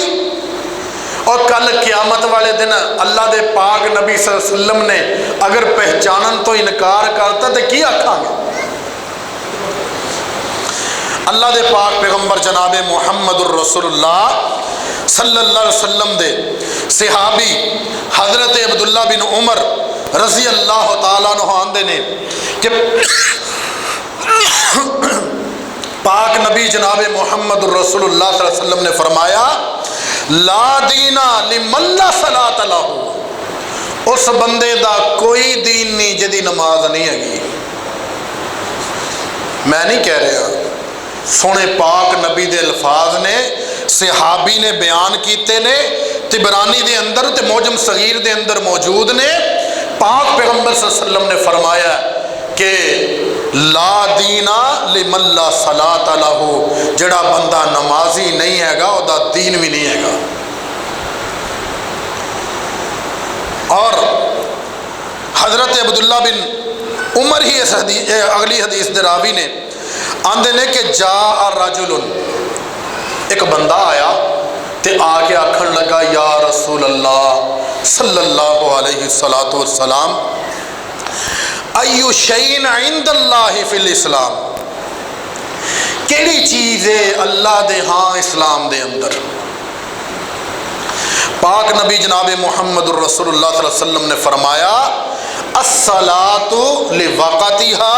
Speaker 2: اور کل قیامت والے دن اللہ دے پاک نبی صلی اللہ علیہ وسلم نے اگر پہچانن تو انکار کرتا تو کی آکھاں گے؟ اللہ دے پاک پیغمبر جناب محمد الرسول اللہ صلی اللہ علیہ وسلم دے صحابی حضرت عبداللہ بن عمر رضی اللہ تعالیٰ عنہ آندے نے کہ پاک نبی جناب محمد الرسول اللہ صلی اللہ علیہ وسلم نے فرمایا لا دینا لمن لا صلاۃ لہ، اس بندے دا کوئی دین نہیں جدی نماز نہیں ہے۔ میں نہیں کہہ رہا، سونے پاک نبی دے الفاظ نے صحابی نے بیان کیتے نے، طبرانی دے اندر تے معجم صغیر دے اندر موجود نے، پاک پیغمبر صلی اللہ علیہ وسلم نے فرمایا کہ لا دینا لمن لا صلاۃ لہ، جڑا بندہ نمازی نہیں ہے گا او دا دین بھی نہیں ہے گا۔ اور حضرت عبداللہ بن عمر ہی اس اگلی حدیث دے راوی نے آندے نے کہ جاء رجل، ایک بندہ آیا تے آ کے آکھن لگا یا رسول اللہ صلی اللہ علیہ وسلم ایو شیء عند اللہ فی الاسلام، کیڑی چیز ہے اللہ دے ہاں اسلام دے اندر؟ پاک نبی جناب محمد الرسول اللہ صلی اللہ علیہ وسلم نے فرمایا الصلاۃ لوقتها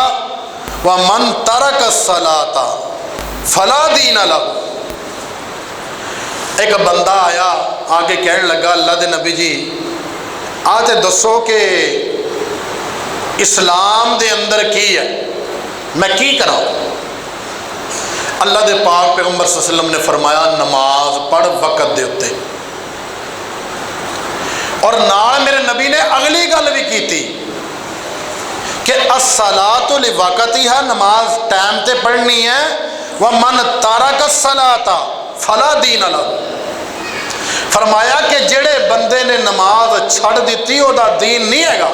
Speaker 2: ومن ترک الصلاۃ فلا دین لہ۔ ایک بندہ آیا آگے کہنے لگا اللہ دے نبی جی آتے دسو کہ اسلام دے اندر کی ہے، میں کی کرا؟ اللہ دے پاک پیغمبر صلی اللہ علیہ وسلم نے فرمایا نماز پڑھ وقت دے اتے، اور نال میرے نبی نے اگلی گل بھی کی تھی کہ الصلاۃ لوقتها، نماز ٹائم تے پڑھنی ہے، ومن ترک الصلاۃ فلا دین لہ، فرمایا کہ جڑے بندے نے نماز چھڑ دیتی او دا دین نہیں ہے گا۔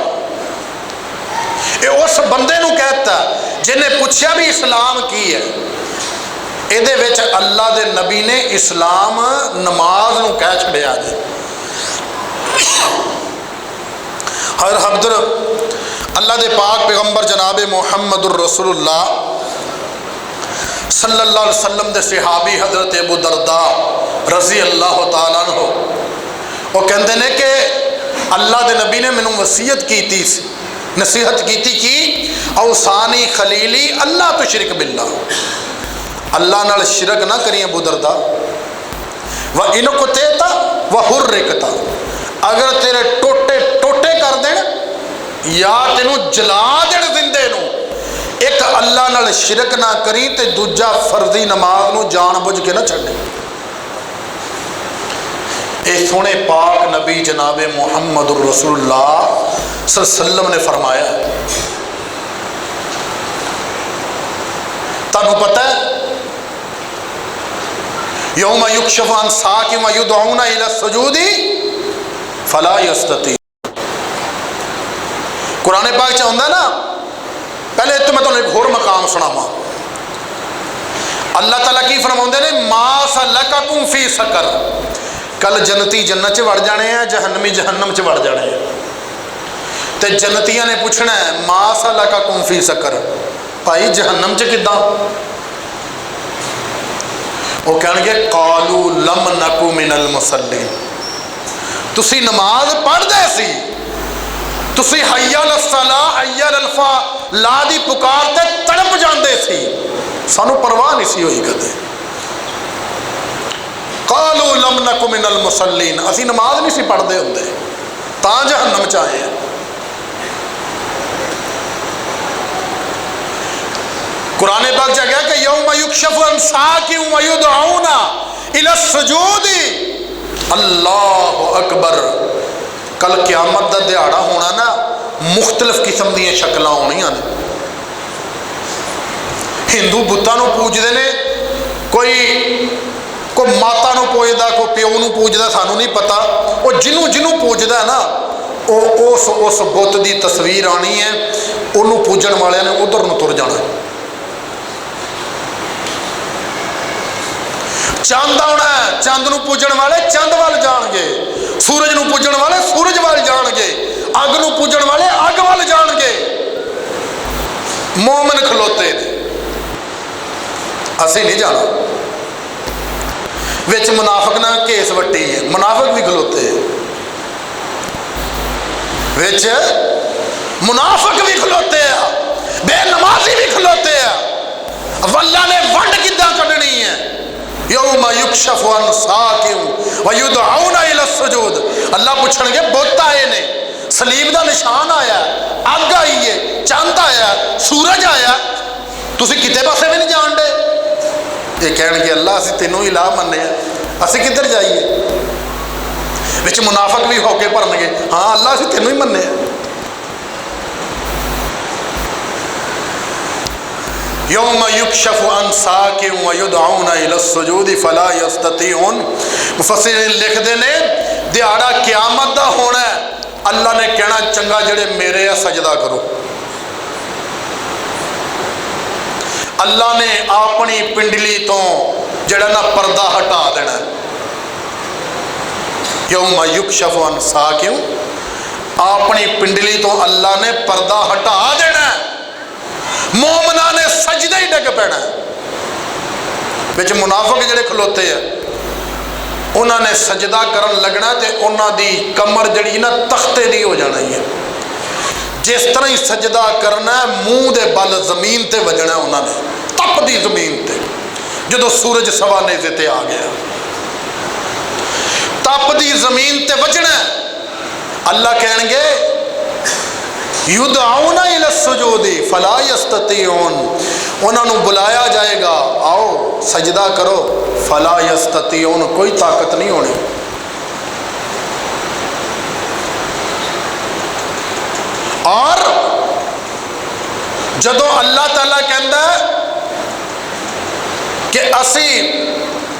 Speaker 2: یہ اس بندے نو کہتا ہے جنہیں پوچھا بھی اسلام کی ہے، یہ وچ اللہ دے نبی نے اسلام نماز نو کہہ چھڑیا جائے۔ ہر حضرت اللہ دے پاک پیغمبر جناب محمد الرسول اللہ सल्लल्लाहु अलैहि वसल्लम दे सहाबी हजरत अबू दरदा रजी अल्लाह तआला अन्हु वो कहते हैं कि अल्लाह के नबी ने मैनू वसीयत की थी, नसीहत की थी कि औसानी खलीली अल्लाह तो शिरक बिल्ला, अल्लाह नाल शिरक ना करी अबू दरदा। व इनकुतेता व हुर्रिकता, अगर तेरे टोटे टोटे कर देन या तेनू जला देन जिंदे नू, एक अल्लाह नाल शिरक ना करी ते दूजा फर्जी नमाज नू जान बुझ के ना छड्डे। ये सोने पाक नबी जनाबे मुहम्मद रसूलुल्लाह सल्लल्लाहु अलैहि वसल्लम ने फरमाया। तानू पता है यौम युक्शफ़ु अन साक़िन व युदऊना इला सुजूदी फला यस्तती। कुरान पाक च आउंदा ना, पहले तो मैं तुहानू एक होर मकाम सुनावां। अल्लाह ताला की फरमाउंदे ने मा सलककुम फी सकर, कल जन्नती जन्नत च वड़ जाने हैं, जहन्नमी जहन्नम च वड़ जाने हैं। ते जन्नतियां ने पूछना है मा सलककुम फी सकर, भाई जहन्नम च किदां? वो कहेंगे कालू लम नकु मिनल मुसल्लीन, तुसी नमाज पढ़दे सी, तुसी हय्या अल सला हय्या अल फला दी पुकार ते तड़प जांदे सी, सानू परवाह नहीं सी होई कदे। कालू लम नकु मिनल मुसल्लीन, असी नमाज नहीं सी पढ़दे हुंदे तां जहन्नम च आए हैं। कुरान पाक च गया कि यौम युक्शफ़ु अन साक़िन व युदऊना इला सुजूदी, अल्लाहु अकबर। कल क़यामत दा दिहाड़ा होना ना, मुख्तलिफ किस्म दी शक्लां होणियां ने। हिंदू बुत्तां नूं पूजदे ने, कोई माता नूं पूजदा, कोई प्यो नूं पूजदा, सानू नहीं पता। वो जिन्हों जिन्हों पूजदा ना, उस बुत की तस्वीर आनी है, उन्होंने पूजन वाले ने उधर नूं तुर जाना। चंद आना है, चंद नूं पूजन वाले चंद वाल जाणगे, सूरज नूं पूजन वाले सूरज वाल जाणगे, अग नूं पूजन वाले अग वाल जाणगे। मोमन खलोते ने, असीं नहीं जाना। विच मुनाफिक ना घेस वट्टी है, मुनाफिक भी खलोते है, विच मुनाफिक भी खलोते हैं, बेनमाजी भी खलोते हैं। अल्लाह ने वंड किद्दां कढनी है? यौम युक्शफ़ु अन साक़िन व युदऊना इला सुजूद, अल्लाह पूछणगे बुत आए ने, सलीब का निशान आया, अग आई है, चंद आया, सूरज आया, तुसीं किते पासे भी नहीं जाण दे। ये कहणगे अल्लाह असीं तैनूं ही इलाह मन्ने आ, असीं किधर जाइए? विच मुनाफिक भी होके भरनगे, हाँ अल्लाह असीं तैनूं ही मन्ने आ। यौम युक्शफ़ु अन साक़िन व युदऊना इला सुजूदी फला यस्ततीऊन। मुफस्सिरीन लिखते ने दिहाड़ा क़यामत दा होना है, अल्लाह ने कहना चंगा जेड़े मेरे आ सजदा करो। अल्लाह ने अपनी पिंडली तो जड़ा ना पर्दा हटा देना। यौम युक्शफ़ु अन साक़िन, अपनी पिंडली तो अल्लाह ने पर्दा हटा देना। मोमना ने सजदे ही डिग पैना। विच मुनाफिक जिहड़े खलोते हैं, उन्होंने सजदा करन लगना ते उन्हां दी कमर जिहड़ी ना तख्ते दी हो जाना है। जिस तरह ही सजदा करना है, मूँह दे बल जमीन ते वजना उन्होंने, तपदी जमीन ते। जदों सूरज सवा नेज़े ते आ गया, तपदी जमीन ते वजना, अल्लाह कहणगे युदऊना इला सुजूदी फला यस्ततीऊन, उन्होंने बुलाया जाएगा आओ सजदा करो, फला यस्ततीऊन, कोई ताकत नहीं होनी। और जदों अल्लाह ताला कहता है कि असी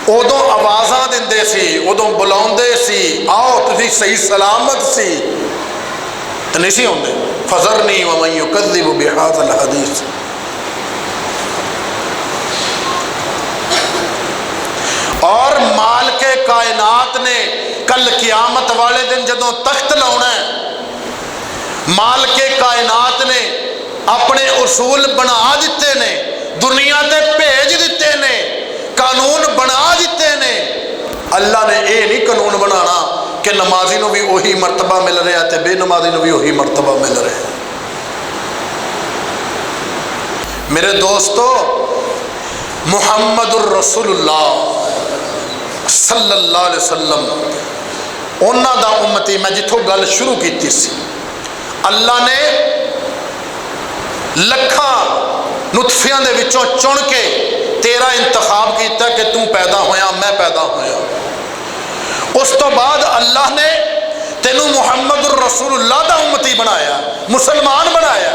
Speaker 2: उदों आवाज़ां दिंदे सी, उदों बुलाउंदे सी, आओ तुसीं सही सलामत सी, तो नहीं सी आउंदे। फज़रनी व मन युकज़्ज़िबु बिहाज़ल हदीस। और मालिके कायनात ने कल क़यामत वाले दिन जदों तख्त लाउना है, मालिके कायनात ने अपने उसूल बना दिते ने, दुनिया ते भेज दिते ने, कानून बना दिते ने। अल्लाह ने यह नहीं कानून बनाना कि नमाजी नूं भी वही मरतबा मिल रहा है, बेनमाजी नूं भी वही मरतबा मिल रहा है। मेरे दोस्तों, मुहम्मदुर रसूलुल्लाह सल्लल्लाहु अलैहि वसल्लम उन्हां दा उम्मती, मैं जिथों गल शुरू की सी, अल्लाह ने लखां नुतफियां दे विचों चुन के तेरा इंतखाब किया कि तू पैदा होया, मैं पैदा होया। उस तो बाद अल्लाह ने तेनू मुहम्मदुर रसूलुल्लाह दा उम्मती बनाया, मुसलमान बनाया।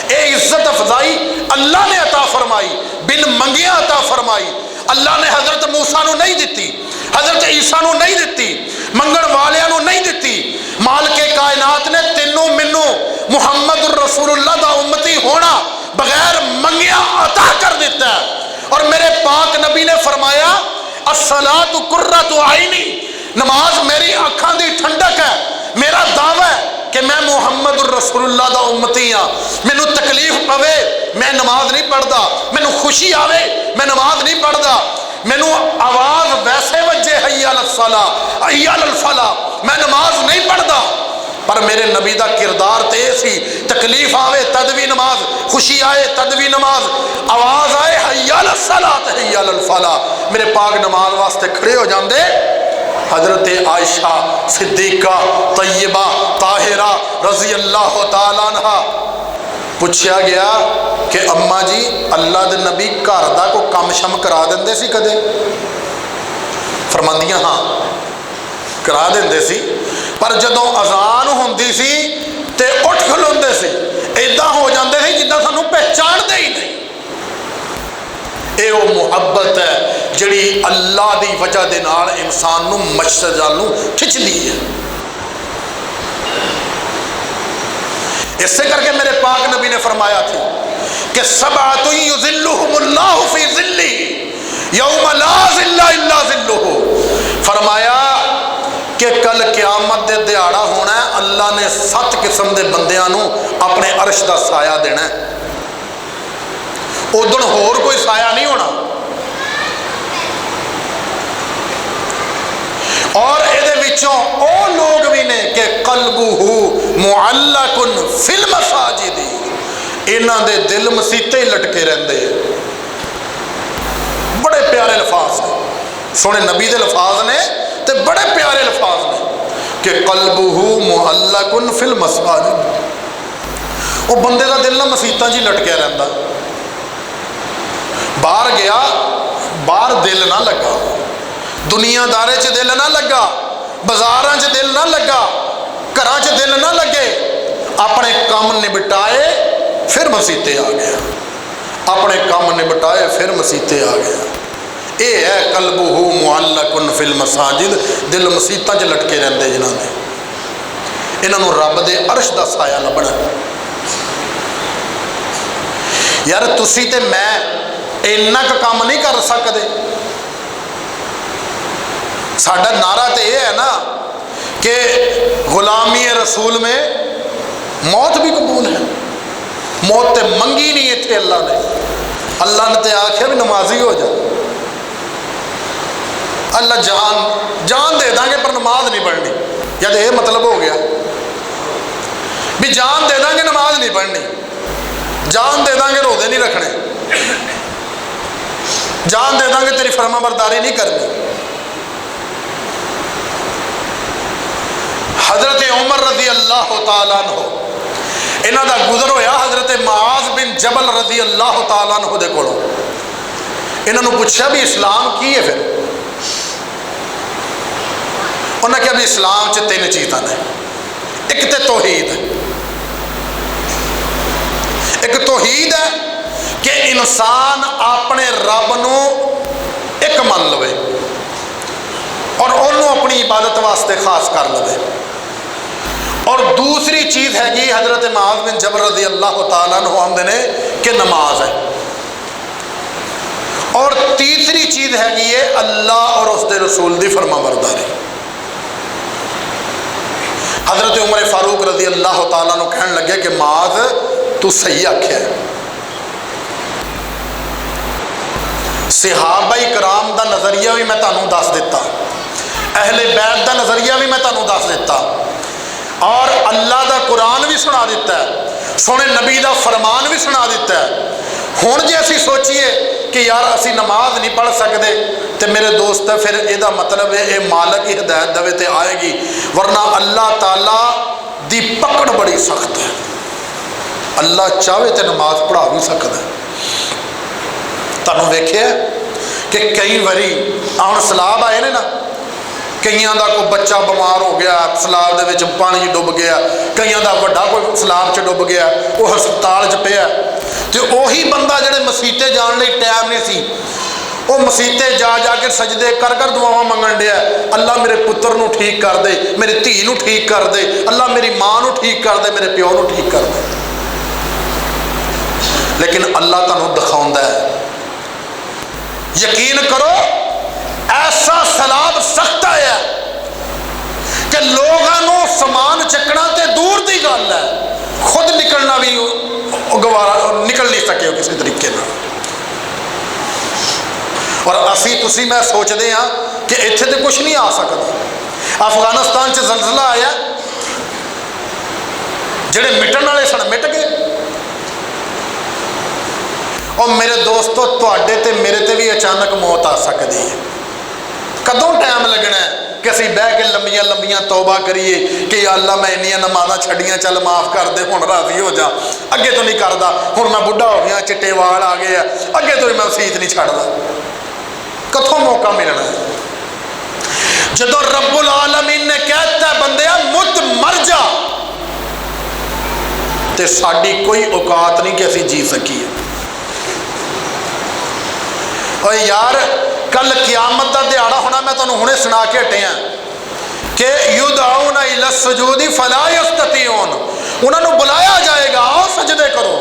Speaker 2: ये इज्जत अफजाई अल्लाह ने अता फरमाई, बिन मंगिया अता फरमाई। अल्लाह ने हजरत मूसा नू नहीं दिती, हजरत ईसा नू नहीं दिती, मंगण वालियां नू नहीं दिती। मालिक कायनात ने तेनू मैनू मुहम्मदुर रसूलुल्लाह दा उम्मती होना बगैर मंगिया अता कर दिता है। और मेरे पाक नबी ने फरमाया, अस्सलातु कुर्रतु आइनी, नमाज मेरी अखां दी ठंडक है। मेरा दावा है कि मैं मुहम्मदुर रसूलुल्लाह दा उम्मती हाँ। मैनू तकलीफ पवे मैं नमाज नहीं पढ़ता, मैनू खुशी आवे मैं नमाज नहीं पढ़ता, मैनू आवाज वैसे वजे हय्या अलल सलाह हय्या अलल फलाह मैं नमाज नहीं पढ़ता। पर मेरे नबी का किरदार तो यह सी, तकलीफ आवे तद भी नमाज, खुशी आए तद भी नमाज, आवाज आए हय्या अलल सलाह हय्या अलल फलाह, मेरे पाक नमाज वास्ते खड़े हो जाते। हजरत आयशा सिद्दीका तय्यबा ताहिरा रजी अल्लाह तआला अन्हा पूछा गया कि अम्मा जी अल्लाह दे नबी घर का कोई काम शम करा देंदे सी कदे? फरमांदियां हाँ करा देंदे सी, पर जदों अजान होंदी सी ते उठ खलोंदे सी, इदां हो जांदे सी जिद्दां सानू पहचानदे ही नहीं। ये वो मुहब्बत है जिहड़ी अल्लाह की वजह दे नाल इंसान नू मकसद नाल खिंचदी है। इससे करके मेरे पाक नबी ने फरमाया थी कि सबअतुन युज़िल्लुहुमुल्लाहु फी ज़िल्लिही यौम ला ज़िल्ला इल्ला ज़िल्लुहु। फरमाया कि कल क़यामत दे दिहाड़ा होना है, अल्लाह ने 7 किस्म के बंदियां नू अपने अर्श का साया देना है। उदण होर कोई साया नहीं होना। और ये विचों ओ लोग भी ने कि कल्बुहु मुअल्लकुन फिल मसाजिदी, इन्हां दे दिल मसीते ही लटके रहंदे हैं। बड़े प्यारे लफाज ने, सोने नबी दे लफाज ने ते बड़े प्यारे लफाज ने कि कल्बुहु मुअल्लकुन फिल मसाजिद। वो बंदे का दिल ना मसीतां जी लटकिया रहंदा, बाहर गया बाहर दिल ना लगा, दुनियादारे च दिल ना लगा, बाजारां च दिल ना लगा, घरां च दिल ना लगे, अपने काम निपटाए फिर मसीते आ गया, अपने काम निपटाए फिर मसीते आ गया। ये है कल्बुहु मुअल्लकुन फिल मसाजिद, दिल मसीतां च लटके रहंदे जिन्हां दे, इन्हां नूं रब दे अर्श दा साया लभना। यार तुसी ते मैं इन्ना का काम नहीं कर सकते। साडा नारा तो यह है ना कि गुलामी रसूल में मौत भी कबूल है। मौत तो मंगी नहीं इतने अल्लाह ने, अल्लाह ने तो आख्या भी नमाजी हो जा। अल्लाह जान दे देंगे पर नमाज नहीं पढ़नी, या तो यह मतलब हो गया भी जान दे देंगे नमाज नहीं पढ़नी, जान दे देंगे रोजे नहीं रखने, जान दे देंगे तेरी फरमा बरदारी नहीं करनी। हजरत उमर रजी अल्लाह तआला अन्हु, इन्हां दा गुजर होया हजरत मुआज बिन जबल रजी अल्लाह तआला अन्हु दे कोलों। इन्हां नूं पुछया भी इस्लाम की है? फिर उन्हें कहा भी इस्लाम च 3 चीज़ां ने, एक तो तौहीद है, एक तौहीद है कि इंसान अपने रब नूं एक मान लवे और उन्होंने अपनी इबादत वास्ते खास कर लवे। और दूसरी चीज़ हैगी हजरत मुआज बिन जबल रज़ी अल्लाह तआला अन्हु आंदे ने कि नमाज है। और तीसरी चीज़ हैगी है अल्लाह और उसके रसूल की फरमाबरदारी। हजरत उमर फारूक रज़ी अल्लाह तआला अन्हु कहन लगे कि मुआज तू सही आख्या है, सहाबा कराम का नज़रिया भी मैं तुहानूं दस दिता, अहले बैत का नज़रिया भी मैं तुहानूं दस दिता, और अल्लाह का कुरान भी सुना दिता है, सोने नबी का फरमान भी सुना दिता है। हुण जे असीं सोचीए कि यार असीं नमाज नहीं पढ़ सकते, तो मेरे दोस्त फिर यदा मतलब है ये मालक ही हिदायत देवे तो आएगी, वरना अल्लाह ताला दी पकड़ बड़ी सख्त है। अल्लाह चाहे तो नमाज पढ़ा भी सकता है। तुहानूं वेखिया कि कई बारी हुण सलाब आए ने ना, कईयां दा कोई बच्चा बीमार हो गया, सलाब दे विच पानी च डुब गया, कईयां दा वड्डा कोई सलाब च डुब गया, वो हस्पताल च पिया, तो उही बंदा जिहड़े मसीते जाण लई टाइम नहीं सी, वो मसीते जा के सजदे कर दुआवां मंगण दिया, अल्लाह मेरे पुत्र नूं ठीक कर दे, मेरी धी नूं ठीक कर दे, अल्लाह मेरी मां नूं ठीक कर दे, मेरे प्यो नूं ठीक कर दे। लेकिन अल्लाह तुहानूं दिखाउंदा है, यकीन करो ऐसा सलाब सख्त है कि लोगों समान चकना तो दूर की गल है, खुद निकलना भी गवारा निकल नहीं सके किसी तरीके ना। और असी तुसी मैं सोचते हाँ कि इत्थे तो कुछ नहीं आ सकता। अफगानिस्तान च जलजिला आया, जिहड़े मिटन वाले सन मिट गए। और मेरे दोस्तों तुहाडे ते मेरे ते भी अचानक मौत आ सकती है। कदों टाइम लगना है कि असीं बह के लंबियां लंबियां तौबा करिए कि या अल्लाह मैं इन्नियां नमाज़ां छड्डियां, चल माफ़ कर दे, हुण राज़ी हो जा, अगे तो नहीं करदा, हुण मैं बुढ़ा हो गया, चिट्टे वाल आ गए, अगे तो मैं मसीत नहीं छड्डदा। कथों मौका मिलना है? जदों रब्बुल आलमीन ने कहता बंदिया मुत मर जा, तो साडी कोई औकात नहीं कि असीं जी सकीए। और यार कल क़यामत का दिहाड़ा होना, मैं तुहानूं हुणे सुना के हटिया कि युदअऊना इला सुजूदी फला यस्ततीऊन, उन्होंने बुलाया जाएगा, आओ सजदे करो,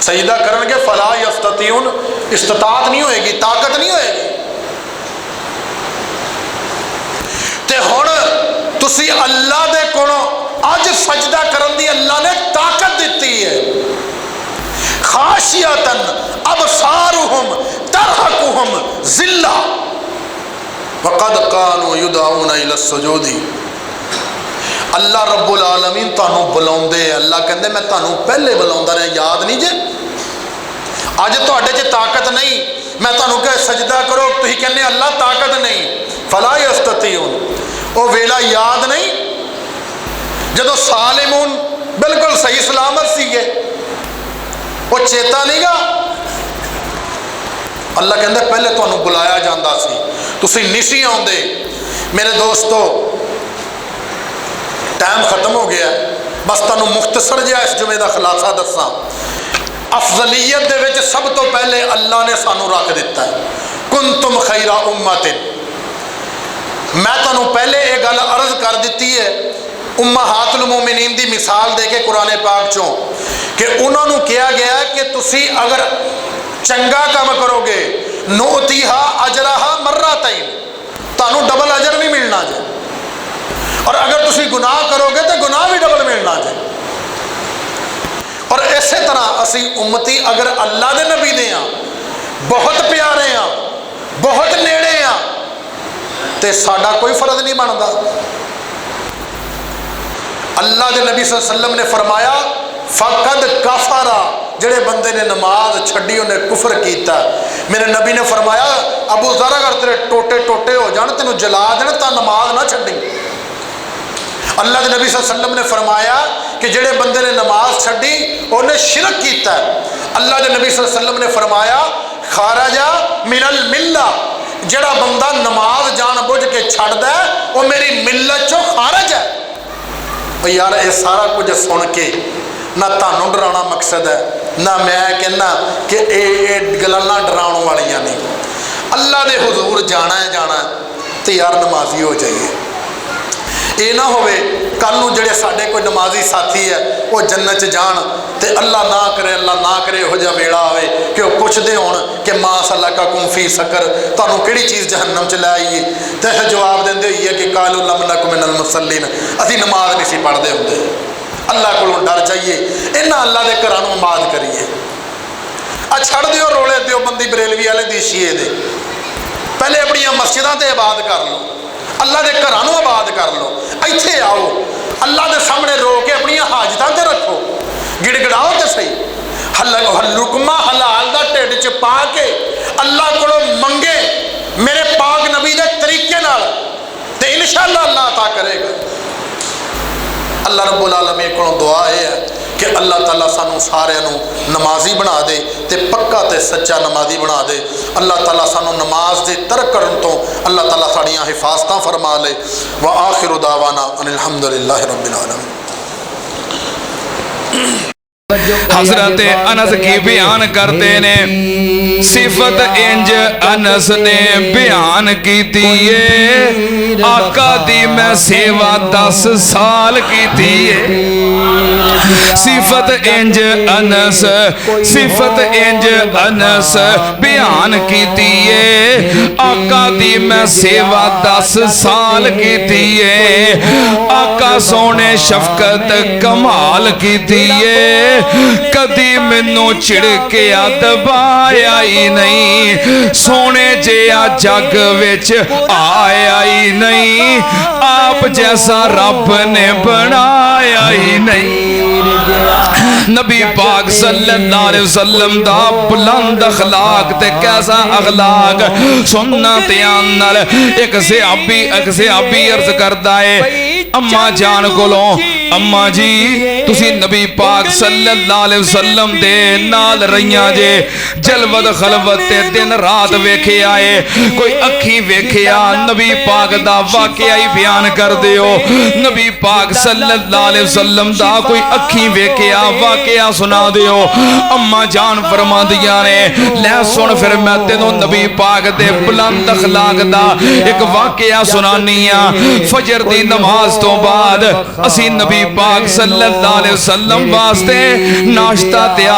Speaker 2: सजदा करनगे, फला यस्ततीऊन, इस्तिताअत नहीं होएगी, ताकत नहीं होएगी। ते हुण तुसी अल्लाह दे कोलों अज सजदा करन दी अल्लाह ने ताकत दिती है। खाशियतन अबसारुहुम तरहकुहुम जिल्ला वक़द कानू युदअऊना इला सुजूदी। अल्लाह रब्बुल आलमीन तुहानूं बुलाउंदे, अल्लाह कहंदे मैं तुहानूं पहले बुलाउंदा रहा, याद नहीं जे? अज तुहाडे च ताकत नहीं, मैं तुहानूं कह सजदा करो, तुसीं कहंदे अल्लाह ताकत नहीं, फला यस्ततीऊन, वो वेला याद नहीं जदों सालिमून बिल्कुल सही सलामत सीगे, वो चेता नहीं गा। अल्लाह कहंदा पहले तुहानूं बुलाया जांदा सी, तुसीं नहीं सी आउंदे। मेरे दोस्तों टाइम खत्म हो गया, बस तुहानूं मुख्तसर जिहा इस जुमे का खुलासा दसां। अफजलीयत दे विच सब तो पहले अल्लाह ने सानूं रख दिता है, कुंतुम खैरा उम्मतिन। मैं तुहानूं पहले ये गल अर्ज कर दी है उम्महातुल मोमिनीन की मिसाल दे के कुरान पाक चों कि उन्होंने कहा गया कि तुसी अगर चंगा काम करोगे नूतिहा अजरहा मर्रतैन, तुहानूं डबल अजर भी मिलना जे, और अगर तुसी गुनाह करोगे तो गुनाह भी डबल मिलना जे। और इस तरह असी उम्मती अगर अल्लाह दे नबी दे हाँ, बहुत प्यारे हाँ, बहुत नेड़े हाँ, तो साडा कोई फर्ज नहीं बनता। अल्लाह के नबी सल्लल्लाहु अलैहि वसल्लम ने फरमाया फ़क़द कफ़रा, जिहड़े बंदे ने नमाज छड्डी उन्हें कुफर किया। मेरे नबी ने फरमाया अबू ज़र अगर तेरे टोटे टोटे हो जान, तेनों जला देन, तो नमाज ना छड्डी। अल्लाह के नबी सल्लल्लाहु अलैहि वसल्लम ने फरमाया कि जिहड़े बंदे ने नमाज छड्डी उन्हें शिरक किया। अल्लाह के नबी सल्लल्लाहु अलैहि वसल्लम ने फरमाया खारजा मिनल मिल्ला, जिहड़ा बंदा नमाज जान बुझ के छड्डदा है वो मेरी मिल्लत चों खारज है। यार ये सारा कुछ सुन के ना तुहानूं डराउणा मकसद है, ना मैं कहना कि ये गल्लां डराउण वालियां नहीं। अल्लाह दे हुजूर जाना है तो यार नमाजी हो जाइए। ये ना होवे कल नूं जिहड़े साडे कोई नमाजी साथी है वो जन्नत जान तो अल्लाह ना करे इहो जिहा वेला आवे कि वो पुछदे होण कि मां सलकाकुम फी सकर, तुहानूं किहड़ी चीज़ जहन्नम च लै आईए, तो इह जवाब दिंदे होइए कि कालू लम नकु मिनल मुसल्लीन, असीं नमाज नहीं सी पढ़दे हुंदे। अल्लाह कोलों डर जाइए, इन्हां अल्लाह दे घरां नूं आबाद करिए। आ छड़ दिओ रोले देवबंदी बरेलवी वाले दी शिए दे पहले अपनी मस्जिदां ते इबादत कर लो अल्लाह के घरां नूं आबाद कर लो इत्थे आओ अल्लाह के सामने रो के अपनी हाजतां ते रखो गिड़गिड़ाओ तो सही लुकमा हलाल दा ढिड च पा के अल्लाह कोलों मंगे मेरे पाक नबी दे तरीके नाल ते इंशाअल्लाह अल्लाह अता करेगा। अल्लाह रब्बुल आलमीन कोलों दुआ है कि अल्लाह ताला सानू सारिਆਂ ਨੂੰ नमाजी बना दे ते पक्का ते सच्चा नमाजी बना दे। अल्लाह ताला सानू नमाज दे तरक करन तो अल्लाह ताला साड़ियां हिफाजतां फरमा ले। व आखिरु दावाना अनिल हम्दुलिल्लाहि रब्बिल आलमीन।
Speaker 1: हजरत अनस की बयान करते ने सिफत इंज अनस ने बयान की है आका दी मैं सेवा 10 साल की है। सिफत इंज अनस बयान की है आका दी मैं सेवा 10 साल की है। आका सोने शफकत कमाल की है कदी मैनू छिड़किया दबाया ही नहीं सोने जिहा जग विच आया ही नहीं आप जैसा रब ने बनाया ही नहीं। नबी पाक सल्लल्लाहु अलैहि वसल्लम दा बुलंद अखलाक ते कैसा अखलाक सुनना ध्यान नाल एक सहाबी अर्ज करदा है अम्मा जान कोलों अम्मा जी तुसी नबी पाक सल्लल्लाहु अलैहि वसल्लम दे नाल रहियां जे जलवत खलवत ते दिन रात वेखे आए कोई अखी वेखिया नबी पाक दा वाकया ही बयान कर दियो। नबी पाक सल्लल्लाहु अलैहि वसल्लम दा कोई अखी वेखिया वाकया सुना दियो। अम्मा जान फरमांदियां ने लै सुन फिर मैं तेनों नबी पाक दे बुलंद अखलाक दा एक वाकया सुनानी आ। फजर दी नमाज तो बाद असी नबी पाक सल्लल्लाहु अलैहि वसल्लम वास्ते नाश्ता तैयार